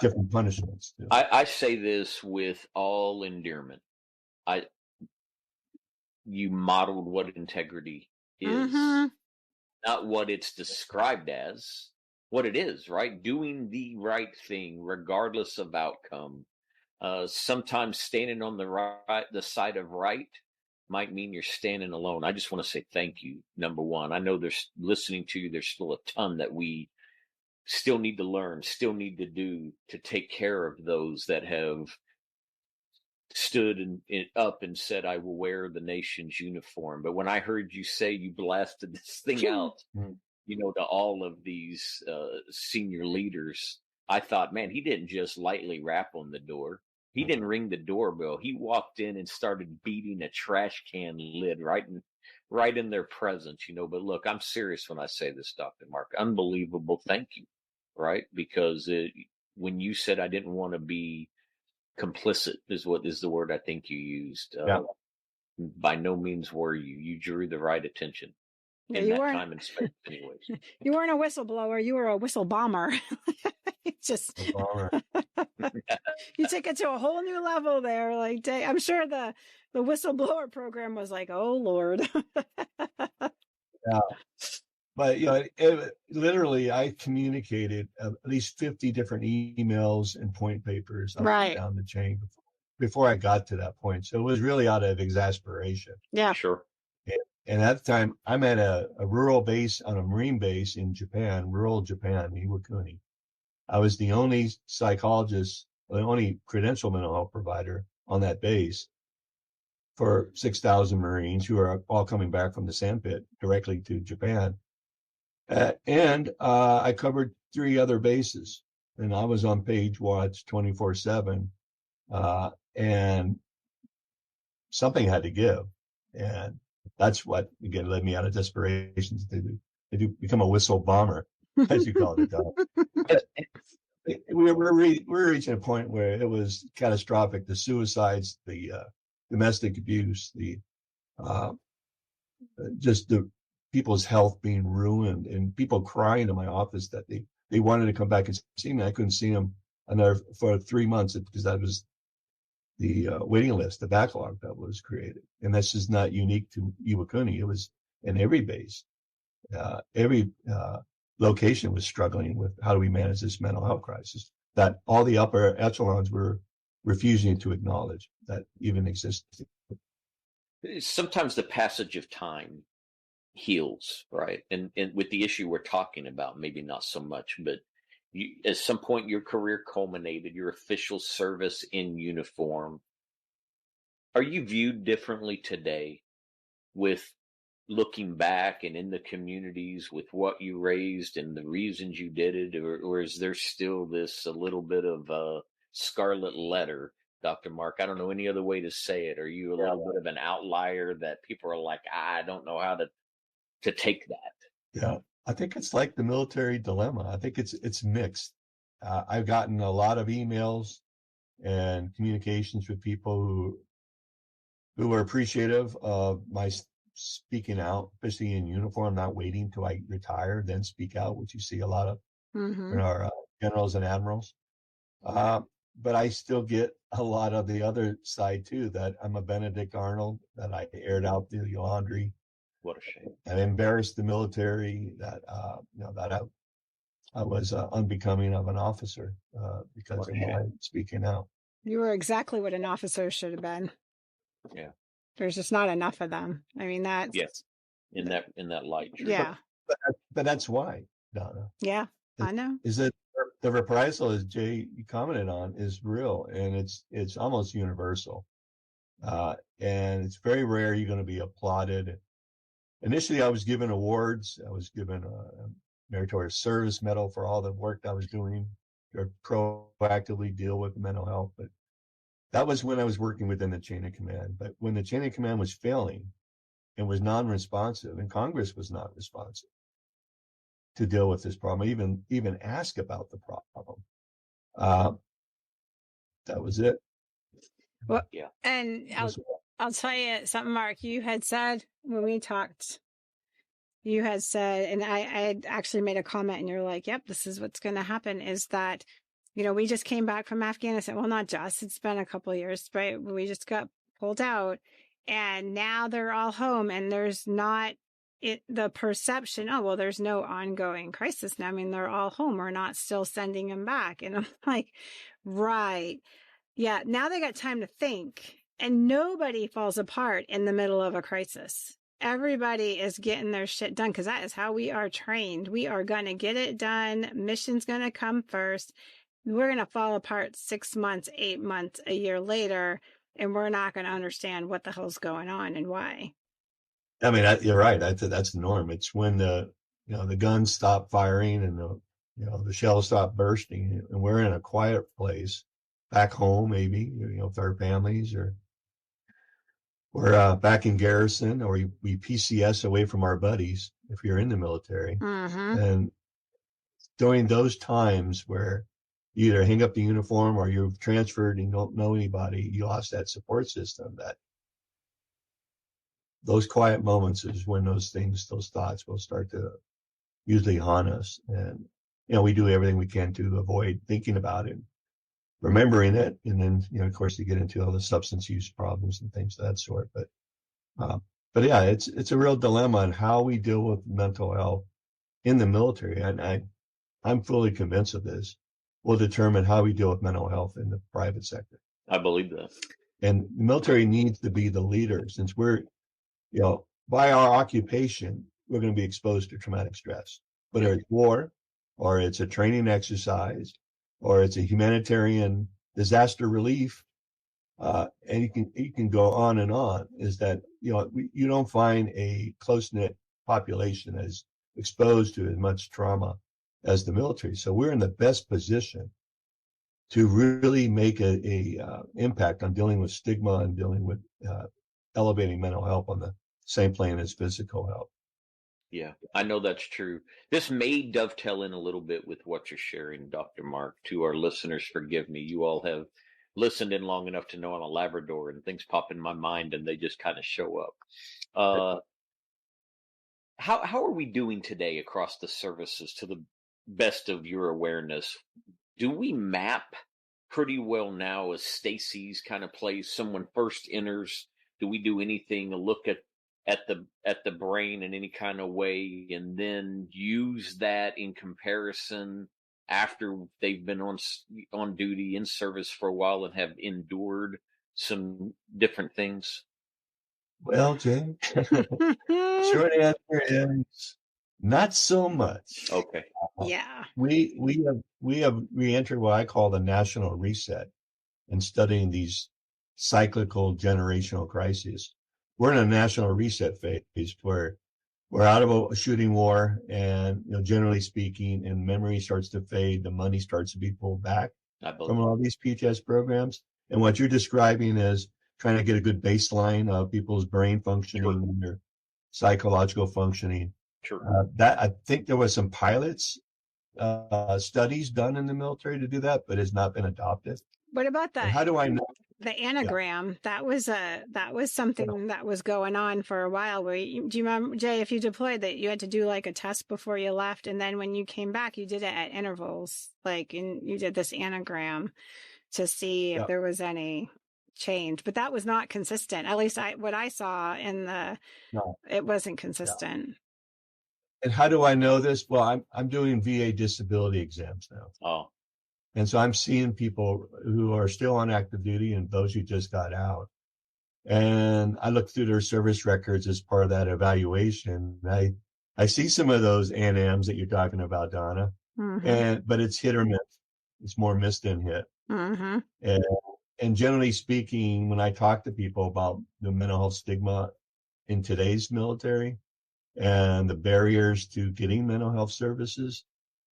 Different punishments. I say this with all endearment. You modeled what integrity is, not what it's described as, what it is, right? Doing the right thing, regardless of outcome. Sometimes standing on the side of right might mean you're standing alone. I just want to say thank you, number one. I know there's listening to you, there's still a ton that we still need to learn, still need to do to take care of those that have stood up and said, I will wear the nation's uniform. But when I heard you say you blasted this thing out, to all of these senior leaders, I thought, man, he didn't just lightly rap on the door. He didn't ring the doorbell. He walked in and started beating a trash can lid right in their presence, But look, I'm serious when I say this, Dr. Mark. Unbelievable. Thank you. Right? Because when you said I didn't want to be complicit is the word I think you used. By no means were you. You drew the right attention in that time and space anyways. You weren't a whistleblower. You were a whistle bomber. You took it to a whole new level there. Like, I'm sure the whistleblower program was like, oh, Lord. Yeah. But, literally, I communicated at least 50 different emails and point papers up and down the chain before I got to that point. So it was really out of exasperation. Yeah. Sure. And at the time, I'm at a rural base on a Marine base in Japan, rural Japan, Iwakuni. I was the only psychologist, the only credentialed mental health provider on that base for 6,000 Marines who are all coming back from the sandpit directly to Japan. And I covered 3 other bases, and I was on page watch 24/7. And something had to give. And that's what, again, led me out of desperation to become a whistle bomber, as you call it, Don. We were reaching a point where it was catastrophic. The suicides, the domestic abuse, the just the people's health being ruined, and people crying in my office that they wanted to come back and see me. I couldn't see them for 3 months because that was the waiting list, the backlog that was created. And this is not unique to Iwakuni. It was in every base. Every location was struggling with how do we manage this mental health crisis that all the upper echelons were refusing to acknowledge that even existed. Sometimes the passage of time heals, right? And with the issue we're talking about, maybe not so much, but at some point your career culminated, your official service in uniform. Are you viewed differently today with looking back and in the communities with what you raised and the reasons you did it, or is there still this a little bit of a scarlet letter, Dr. Mark? I don't know any other way to say it. Are you a little bit of an outlier that people are like, I don't know how to take that? Yeah, I think it's like the military dilemma. I think it's mixed. I've gotten a lot of emails and communications with people who were appreciative of my speaking out, especially in uniform, not waiting till I retire, then speak out, which you see a lot of in our generals and admirals. But I still get a lot of the other side too, that I'm a Benedict Arnold, that I aired out the laundry. What a shame. And embarrassed the military, that that I was unbecoming of an officer because of my speaking out. You were exactly what an officer should have been. Yeah. There's just not enough of them. I mean, that's yes, in that light. True. Yeah. But that's why, Donna. Yeah, I know. Is that the reprisal, as Jay commented on, is real, and it's almost universal. And it's very rare you're going to be applauded. Initially, I was given awards. I was given a meritorious service medal for all the work I was doing to proactively deal with mental health. But that was when I was working within the chain of command. But when the chain of command was failing and was non-responsive, and Congress was not responsive to deal with this problem, even ask about the problem, that was it. Well, yeah. And I'll tell you something, Mark. You had said when we talked, you had said, and I had actually made a comment, and you're like, "Yep, this is what's going to happen." Is that, we just came back from Afghanistan. Well, not just. It's been a couple of years, right? We just got pulled out, and now they're all home, and there's not the perception. Oh, well, there's no ongoing crisis now. I mean, they're all home. We're not still sending them back, and I'm like, right, yeah. Now they got time to think. And nobody falls apart in the middle of a crisis. Everybody is getting their shit done because that is how we are trained. We are going to get it done. Mission's going to come first. We're going to fall apart 6 months, 8 months, a year later, and we're not going to understand what the hell's going on and why. I mean, you're right. That's the norm. It's when the guns stop firing and the shells stop bursting, and we're in a quiet place back home, maybe, with our families, or we're back in garrison, or we PCS away from our buddies if you're in the military. Mm-hmm. And during those times where you either hang up the uniform or you've transferred and you don't know anybody, you lost that support system. That those quiet moments is when those thoughts will start to usually haunt us. And, we do everything we can to avoid thinking about it, remembering it, and then of course you get into all the substance use problems and things of that sort. But yeah, it's a real dilemma on how we deal with mental health in the military, and I'm fully convinced of this will determine how we deal with mental health in the private sector. I believe that. And the military needs to be the leader, since we're by our occupation, we're going to be exposed to traumatic stress, whether it's war or it's a training exercise or it's a humanitarian disaster relief. And you can go on, is that, you don't find a close-knit population as exposed to as much trauma as the military. So we're in the best position to really make a impact on dealing with stigma and dealing with elevating mental health on the same plane as physical health. Yeah, I know that's true. This may dovetail in a little bit with what you're sharing, Dr. Mark. To our listeners, forgive me. You all have listened in long enough to know I'm a Labrador and things pop in my mind and they just kind of show up. How are we doing today across the services to the best of your awareness? Do we map pretty well now as Stacy's kind of plays someone first enters? Do we do anything, a look at the brain in any kind of way, and then use that in comparison after they've been on duty in service for a while and have endured some different things? Well, Jay, short answer is not so much. Okay. Yeah. We have re-entered what I call the national reset in studying these cyclical generational crises. We're in a national reset phase where we're out of a shooting war, and generally speaking, and memory starts to fade, the money starts to be pulled back from all these PTS programs. And what you're describing is trying to get a good baseline of people's brain functioning and their psychological functioning. Sure. That I think there was some pilots studies done in the military to do that, but has not been adopted. What about that? And how do I know? The anagram, that was something that was going on for a while. Do you remember, Jay, if you deployed, that you had to do like a test before you left, and then when you came back, you did it at intervals, and you did this anagram to see if there was any change, but that was not consistent. At least what I saw it wasn't consistent. Yeah. And how do I know this? Well, I'm doing VA disability exams now. Oh. And so I'm seeing people who are still on active duty and those who just got out. And I look through their service records as part of that evaluation. I see some of those ANAMs that you're talking about, Donna, but it's hit or miss. It's more miss than hit. Mm-hmm. And generally speaking, when I talk to people about the mental health stigma in today's military and the barriers to getting mental health services,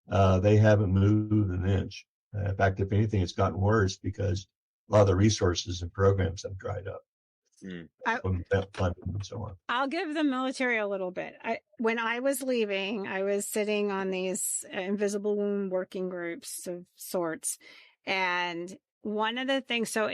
they haven't moved an inch. In fact, if anything, it's gotten worse because a lot of the resources and programs have dried up. Funding and so on. I'll give the military a little bit. When I was leaving, I was sitting on these invisible wound working groups of sorts, and one of the things. So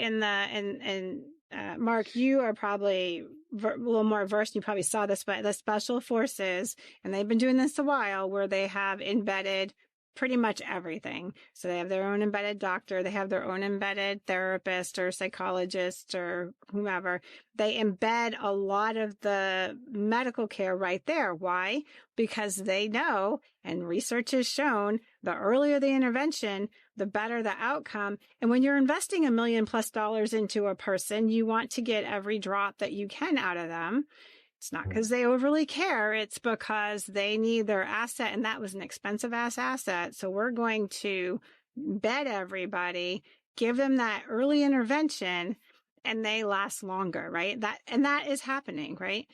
Mark, you are probably a little more versed. You probably saw this, but the special forces, and they've been doing this a while, where they have embedded pretty much everything. So they have their own embedded doctor, they have their own embedded therapist or psychologist or whomever. They embed a lot of the medical care right there. Why? Because they know, and research has shown, the earlier the intervention, the better the outcome. And when you're investing $1 million+ into a person, you want to get every drop that you can out of them. It's not because they overly care. It's because they need their asset, and that was an expensive asset. So we're going to bed everybody, give them that early intervention, and they last longer, right? That is happening, right?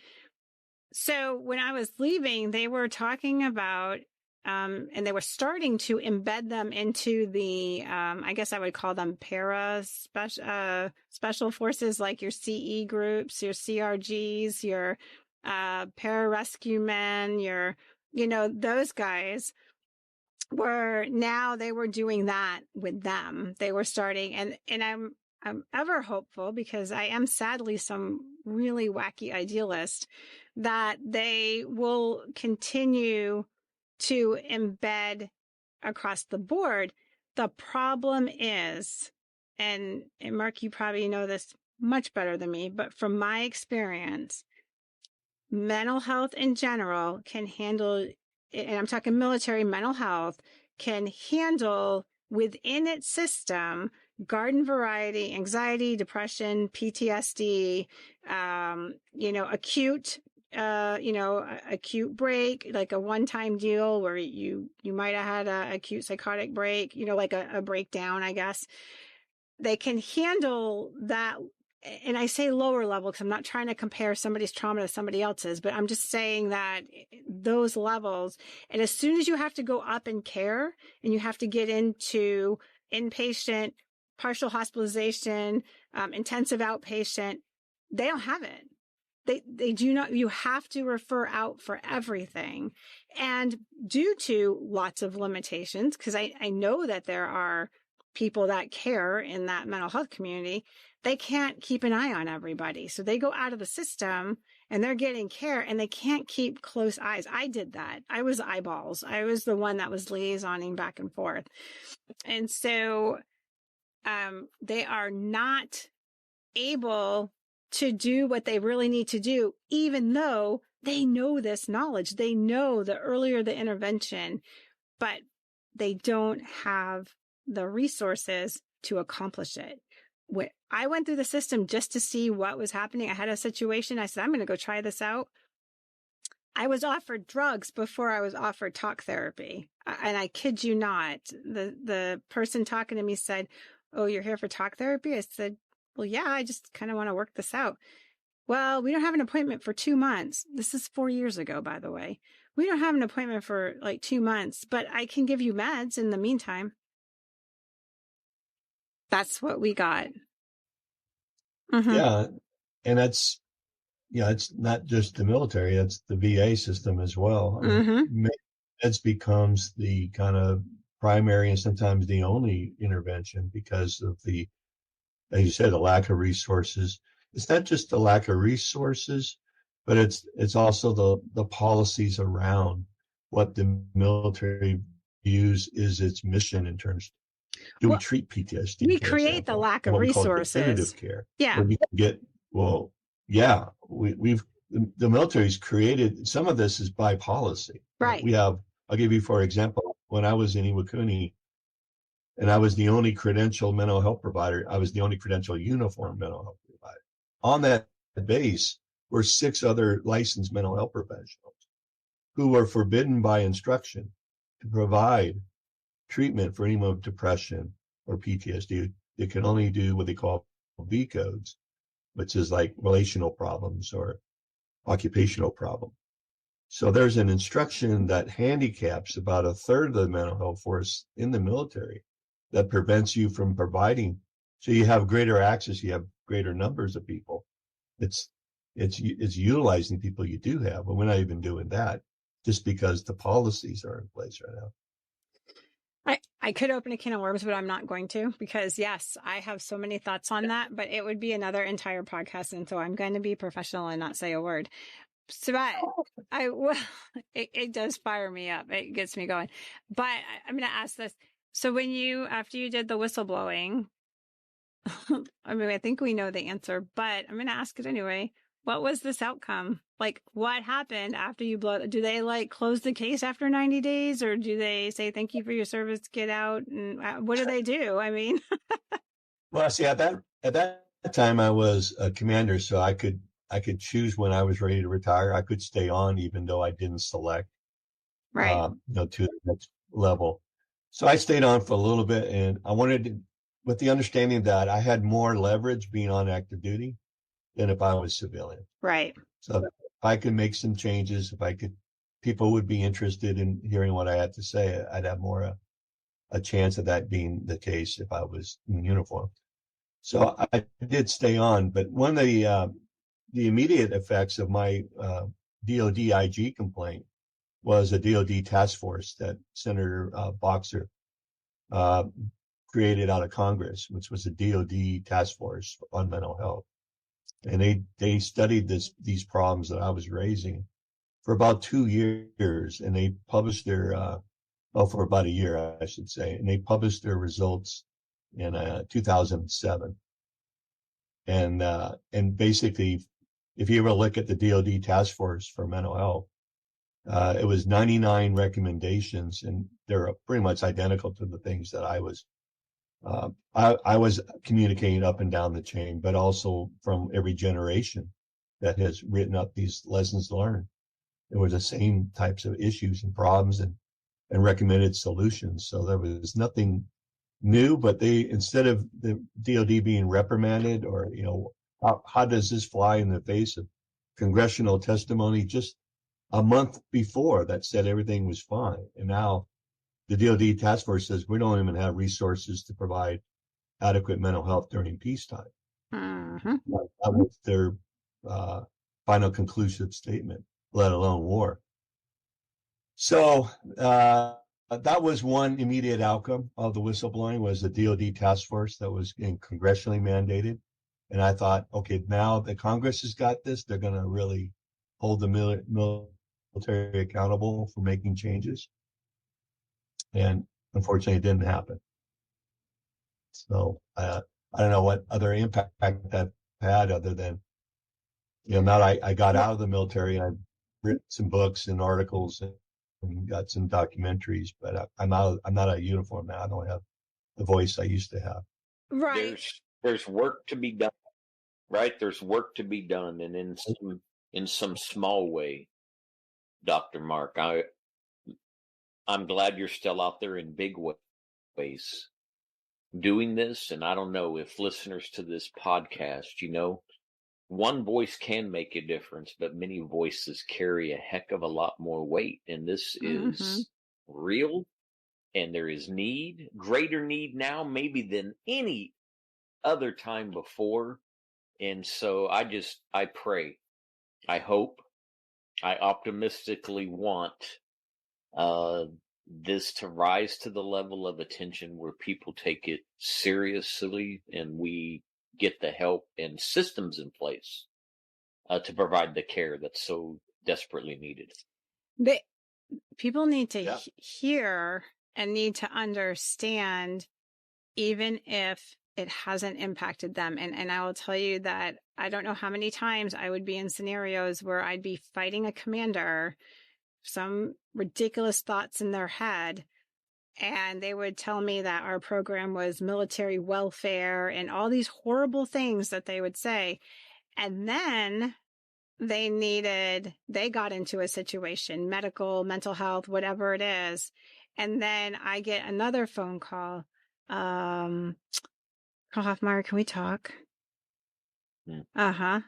So when I was leaving, they were talking about, and they were starting to embed them into the, I guess I would call them special forces, like your CE groups, your CRGs, your pararescue men, those guys they were doing that with them. They were starting, and I'm ever hopeful, because I am sadly some really wacky idealist, that they will continue to embed across the board. The problem is, and Mark, you probably know this much better than me, but from my experience, mental health in general can handle, and I'm talking military mental health, can handle within its system garden variety anxiety, depression, PTSD, acute acute break, like a one-time deal where you might have had a acute psychotic break, like a breakdown, I guess. They can handle that. And I say lower level because I'm not trying to compare somebody's trauma to somebody else's, but I'm just saying that those levels, and as soon as you have to go up in care and you have to get into inpatient, partial hospitalization, intensive outpatient, they don't have it. They do not. You have to refer out for everything. And due to lots of limitations, because I know that there are people that care in that mental health community, they can't keep an eye on everybody. So they go out of the system and they're getting care and they can't keep close eyes. I did that. I was eyeballs. I was the one that was liaisoning back and forth. And so they are not able to do what they really need to do, even though they know this knowledge. They know the earlier the intervention, but they don't have the resources to accomplish it. When I went through the system just to see what was happening, I had a situation. I said, I'm going to go try this out. I was offered drugs before I was offered talk therapy. And I kid you not, the person talking to me said, "Oh, you're here for talk therapy?" I said, "Well, yeah, I just kind of want to work this out." "Well, we don't have an appointment for 2 months. This is 4 years ago, by the way. "We don't have an appointment for like 2 months, but I can give you meds in the meantime." That's what we got. Mm-hmm. Yeah. And it's not just the military, it's the VA system as well. Mm-hmm. Meds becomes the kind of primary and sometimes the only intervention because of as you said, the lack of resources. It's not just the lack of resources, but it's also the policies around what the military views is its mission in terms of, do we treat PTSD? We create the lack of resources. Definitive care. Yeah. Where we can get, the military's created, some of this is by policy. Right. I'll give you, for example, when I was in Iwakuni, and I was the only credentialed mental health provider. I was the only credentialed uniform mental health provider. On that base were 6 other licensed mental health professionals who were forbidden by instruction to provide treatment for anyone with depression or PTSD. They can only do what they call B codes, which is like relational problems or occupational problem. So there's an instruction that handicaps about a third of the mental health force in the military that prevents you from providing. So you have greater access, you have greater numbers of people. It's utilizing people you do have, but we're not even doing that just because the policies are in place right now. I could open a can of worms, but I'm not going to, because yes, I have so many thoughts on that, but it would be another entire podcast. And so I'm going to be professional and not say a word. So it does fire me up. It gets me going, but I'm going to ask this. So after you did the whistleblowing, I mean, I think we know the answer, but I'm going to ask it anyway. What was this outcome? Like, what happened after you blow? Do they like close the case after 90 days, or do they say, "Thank you for your service, get out"? And what do they do? I mean, well, see, at that time I was a commander, so I could choose when I was ready to retire. I could stay on even though I didn't select, right, to the next level. So I stayed on for a little bit, and I wanted to, with the understanding that I had more leverage being on active duty than if I was civilian. Right. So if I could make some changes, people would be interested in hearing what I had to say. I'd have more a chance of that being the case if I was in uniform. So I did stay on, but one of the immediate effects of my DOD IG complaint was a DOD task force that Senator Boxer created out of Congress, which was a DOD task force on mental health. And they studied these problems that I was raising for about 2 years, and they published for about a year, I should say, and they published their results in 2007. And basically, if you ever look at the DOD task force for mental health, it was 99 recommendations, and they're pretty much identical to the things that I was communicating up and down the chain, but also from every generation that has written up these lessons learned. It was the same types of issues and problems and recommended solutions. So there was nothing new, but instead of the DOD being reprimanded or, how does this fly in the face of congressional testimony just a month before that said everything was fine? And now the DOD task force says we don't even have resources to provide adequate mental health during peacetime. Mm-hmm. That was their final conclusive statement, let alone war. So that was one immediate outcome of the whistleblowing, was the DOD task force that was congressionally mandated. And I thought, okay, now the Congress has got this. They're going to really hold the military accountable for making changes. And unfortunately, it didn't happen. So I don't know what other impact that had other than, now I got out of the military and I've written some books and articles and got some documentaries, but I'm not a uniform now. I don't have the voice I used to have. Right. There's work to be done, right? There's work to be done, and in some small way, Dr. Mark, I'm glad you're still out there in big ways doing this. And I don't know if listeners to this podcast, one voice can make a difference, but many voices carry a heck of a lot more weight. And this is real, and there is greater need now, maybe than any other time before. And so I pray, I hope, I optimistically want this to rise to the level of attention where people take it seriously and we get the help and systems in place to provide the care that's so desperately needed. People need to hear and need to understand, even if it hasn't impacted them. And I will tell you that I don't know how many times I would be in scenarios where I'd be fighting a commander, some ridiculous thoughts in their head, and they would tell me that our program was military welfare and all these horrible things that they would say. And then they got into a situation, medical, mental health, whatever it is. And then I get another phone call. Hoffmeyer, can we talk? Uh-huh.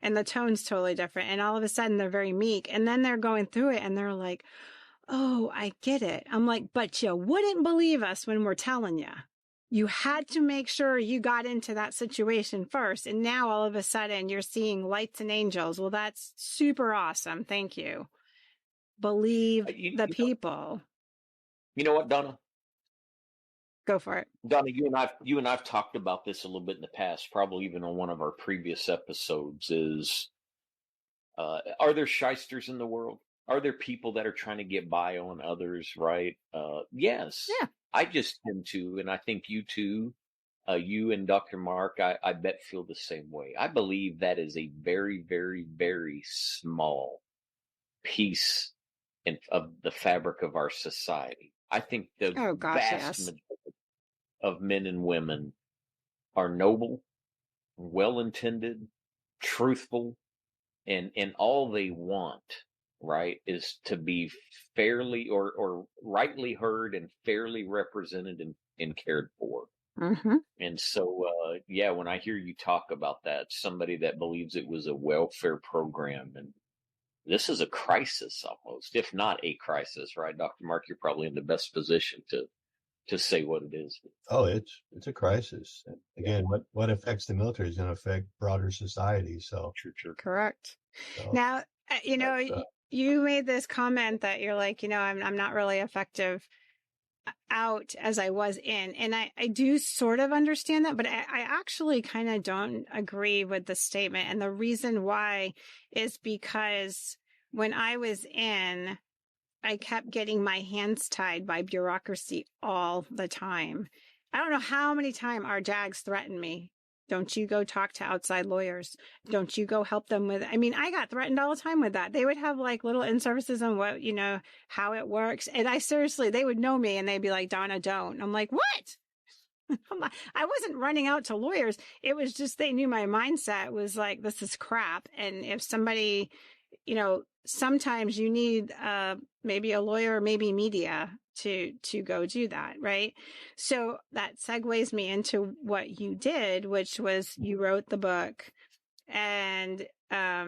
And the tone's totally different. And all of a sudden they're very meek. And then they're going through it and they're like, oh, I get it. I'm like, but you wouldn't believe us when we're telling you. You had to make sure you got into that situation first. And now all of a sudden you're seeing lights and angels. Well, that's super awesome. Thank you. Believe the people. You know what, Donna? Go for it. Donna, you and I've talked about this a little bit in the past, probably even on one of our previous episodes, is are there shysters in the world? Are there people that are trying to get by on others, right? Yes. Yeah. I just tend to, and I think you too, you and Dr. Mark, I bet feel the same way. I believe that is a very, very, very small piece of the fabric of our society. I think the vast majority of men and women are noble, well-intended, truthful, and all they want, right, is to be fairly or rightly heard and fairly represented and cared for. Mm-hmm. And so, when I hear you talk about that, somebody that believes it was a welfare program, and this is a crisis almost, if not a crisis, right? Dr. Mark, you're probably in the best position to say what it is. Oh, it's a crisis. And again, what affects the military is going to affect broader society. So True. Correct. So, now, you made this comment that you're like, I'm not really effective out as I was in. And I do sort of understand that, but I actually kind of don't agree with the statement. And the reason why is because when I was in, I kept getting my hands tied by bureaucracy all the time. I don't know how many times our JAGs threatened me. Don't you go talk to outside lawyers. Don't you go help them with, I got threatened all the time with that. They would have like little in-services on what, how it works. And they would know me and they'd be like, Donna, don't. I'm like, what? I wasn't running out to lawyers. It was just, they knew my mindset was like, this is crap. And if somebody, sometimes you need maybe a lawyer, maybe media to go do that, right? So that segues me into what you did, which was you wrote the book and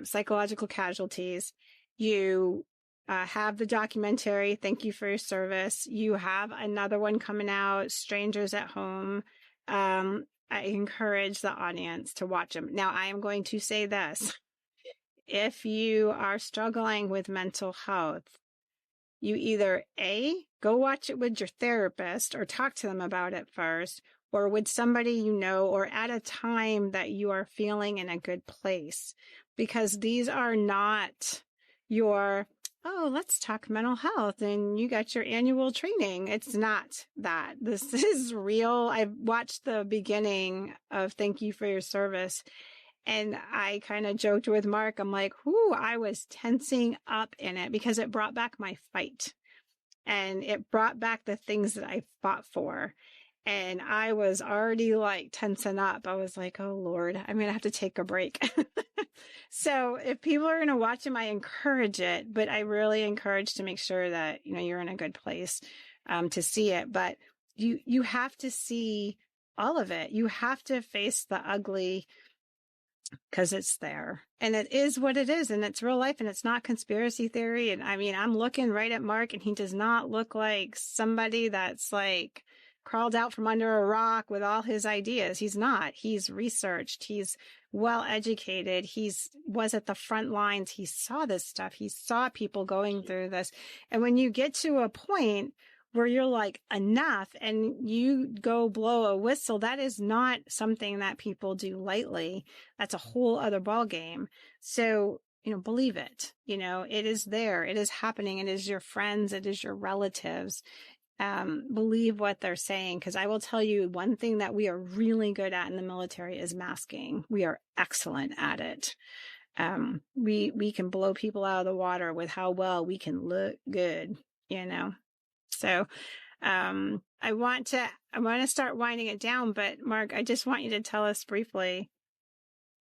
Psychological Casualties. You have the documentary, Thank You for Your Service. You have another one coming out, Strangers at Home. I encourage the audience to watch them. Now, I am going to say this. If you are struggling with mental health, you either A, go watch it with your therapist or talk to them about it first, or with somebody you know, or at a time that you are feeling in a good place. Because these are not your, oh, let's talk mental health and you got your annual training. It's not that. This is real. I've watched the beginning of Thank You for Your Service. And I kind of joked with Mark. I'm like, whoo, I was tensing up in it because it brought back my fight. And it brought back the things that I fought for. And I was already like tensing up. I was like, oh, Lord, I'm going to have to take a break. So if people are going to watch them, I encourage it. But I really encourage to make sure that, you're in a good place to see it. But you have to see all of it. You have to face the ugly because it's there and it is what it is and it's real life and it's not conspiracy theory. And I mean, I'm looking right at Mark and he does not look like somebody that's like crawled out from under a rock with all his ideas. He's not. He's researched. He's well educated. Was at the front lines. He saw this stuff. He saw people going through this. And when you get to a point where you're like, enough, and you go blow a whistle, that is not something that people do lightly. That's a whole other ball game. So, believe it. It is there. It is happening. It is your friends. It is your relatives. Believe what they're saying. Because I will tell you one thing that we are really good at in the military is masking. We are excellent at it. We can blow people out of the water with how well we can look good, So, I want to start winding it down, but Mark, I just want you to tell us briefly,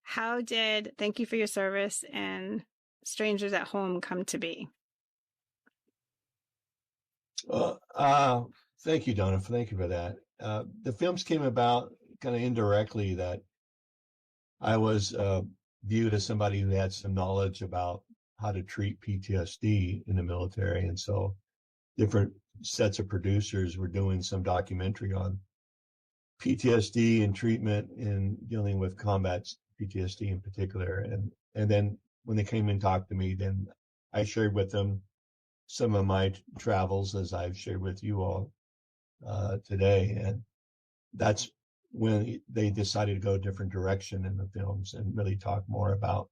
how did Thank You for Your Service and Strangers at Home come to be? Thank you, Donna. Thank you for that. The films came about kind of indirectly that I was viewed as somebody who had some knowledge about how to treat PTSD in the military. And so different sets of producers were doing some documentary on PTSD and treatment and dealing with combat PTSD in particular. And then when they came and talked to me, then I shared with them some of my travels as I've shared with you all today. And that's when they decided to go a different direction in the films and really talk more about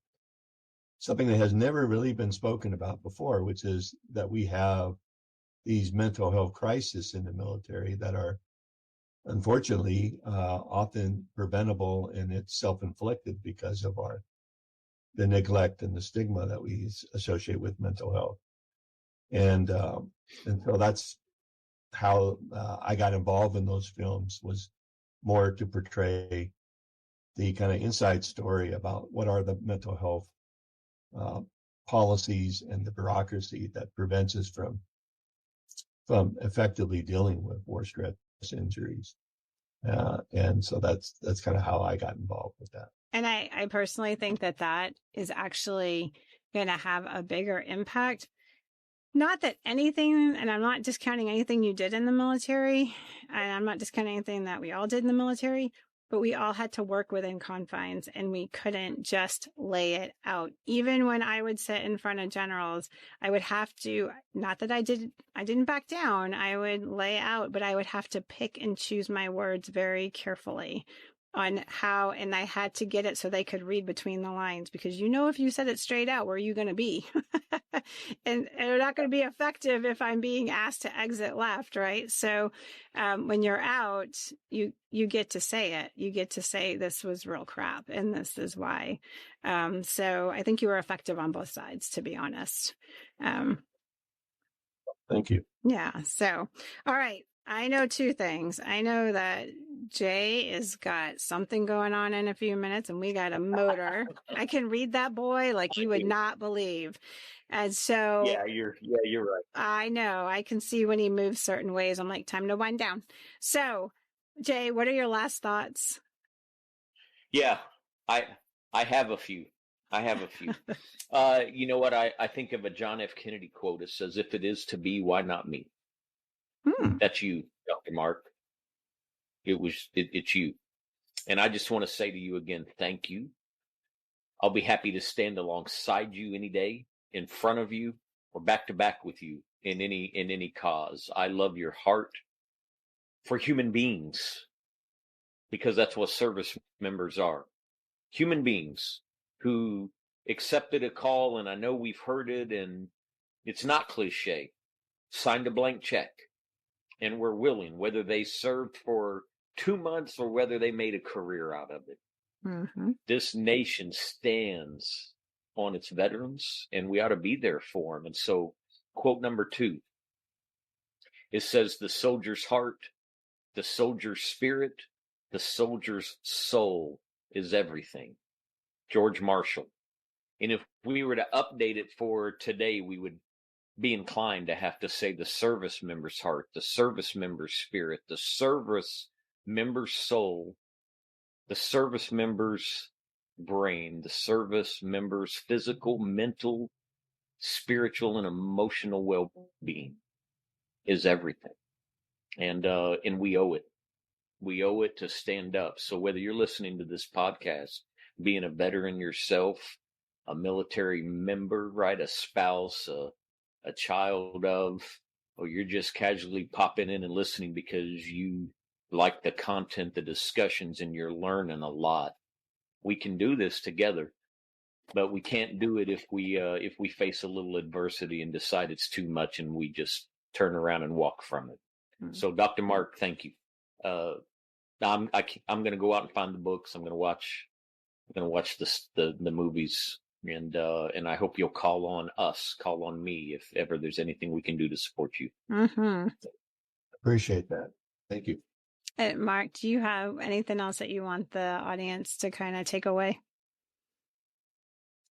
something that has never really been spoken about before, which is that we have these mental health crises in the military that are unfortunately often preventable, and it's self-inflicted because of the neglect and the stigma that we associate with mental health. And so that's how I got involved in those films, was more to portray the kind of inside story about what are the mental health policies and the bureaucracy that prevents us from effectively dealing with war stress injuries. And so that's kind of how I got involved with that. And I personally think that is actually going to have a bigger impact. Not that anything, and I'm not discounting anything you did in the military, and I'm not discounting anything that we all did in the military, but we all had to work within confines and we couldn't just lay it out. Even when I would sit in front of generals, I would have to, not that I didn't back down, I would lay out, but I would have to pick and choose my words very carefully on how, and I had to get it so they could read between the lines, because if you said it straight out, where are you going to be? and they're not going to be effective if I'm being asked to exit left, right? So when you're out, you get to say it. You get to say, this was real crap and this is why. So I think you were effective on both sides, to be honest. Thank you. Yeah. So, all right. I know two things. I know that Jay has got something going on in a few minutes, and we got a motor. I can read that boy like you would not believe. And so you're right. I know. I can see when he moves certain ways. I'm like, time to wind down. So, Jay, what are your last thoughts? Yeah, I have a few. You know what? I think of a John F. Kennedy quote. It says, "If it is to be, why not me?" That's you, Dr. Mark. It's you. And I just want to say to you again, thank you. I'll be happy to stand alongside you any day, in front of you, or back to back with you in any cause. I love your heart for human beings, because that's what service members are. Human beings who accepted a call, and I know we've heard it, and it's not cliche, signed a blank check, and were willing, whether they served for 2 months or whether they made a career out of it. Mm-hmm. This nation stands on its veterans, and we ought to be there for them. And so, quote number 2, it says, "The soldier's heart, the soldier's spirit, the soldier's soul is everything." George Marshall. And if we were to update it for today, we would be inclined to have to say the service member's heart, the service member's spirit, the service member's soul, the service member's brain, the service member's physical, mental, spiritual, and emotional well-being is everything. And we owe it. We owe it to stand up. So whether you're listening to this podcast, being a veteran yourself, a military member, right, a spouse, a child of, or you're just casually popping in and listening because you like the content, the discussions, and you're learning a lot. We can do this together, but we can't do it if we face a little adversity and decide it's too much and we just turn around and walk from it. Mm-hmm. So, Dr. Mark, thank you. I'm going to go out and find the books. I'm going to watch the movies, and I hope you'll call on me if ever there's anything we can do to support you. Mm-hmm. Appreciate that. Thank you. Mark, do you have anything else that you want the audience to kind of take away?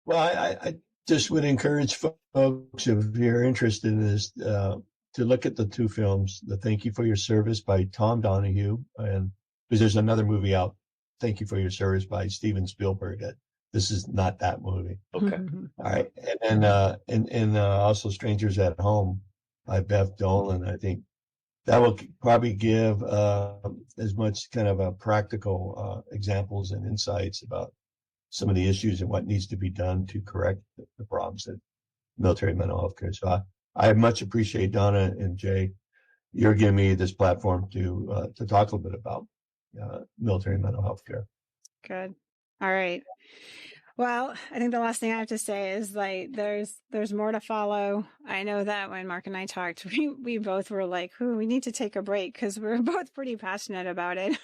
Well, I just would encourage folks, if you're interested in this, to look at the 2 films, the Thank You for Your Service by Tom Donahue, and because there's another movie out, Thank You for Your Service by Steven Spielberg. This is not that movie. Okay. All right. And also Strangers at Home by Bev Dolan. I think that will probably give as much kind of practical examples and insights about some of the issues and what needs to be done to correct the problems in military mental health care. So I much appreciate Donna and Jay. You're giving me this platform to talk a little bit about military mental health care. Good. All right. Well, I think the last thing I have to say is like there's more to follow. I know that when Mark and I talked, we both were like, we need to take a break because we're both pretty passionate about it.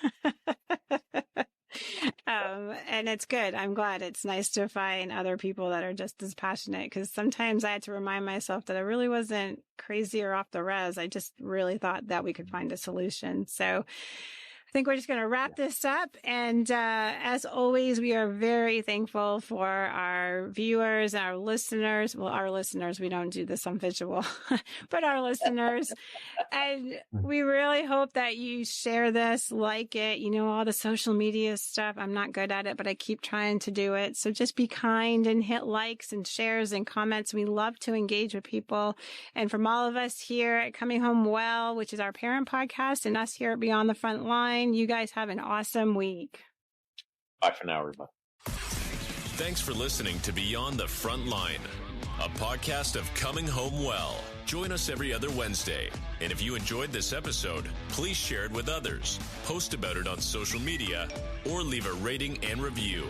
And it's good. I'm glad. It's nice to find other people that are just as passionate, because sometimes I had to remind myself that I really wasn't crazy or off the res. I just really thought that we could find a solution. So I think we're just going to wrap this up. And as always, we are very thankful for our viewers, our listeners. Well, our listeners, we don't do this on visual, but our listeners. And we really hope that you share this, like it, all the social media stuff. I'm not good at it, but I keep trying to do it. So just be kind and hit likes and shares and comments. We love to engage with people. And from all of us here at Coming Home Well, which is our parent podcast, and us here at Beyond the Front Line, you guys have an awesome week. Bye for now, everybody. Thanks for listening to Beyond the Front Line, a podcast of Coming Home Well. Join us every other Wednesday. And if you enjoyed this episode, please share it with others, post about it on social media, or leave a rating and review.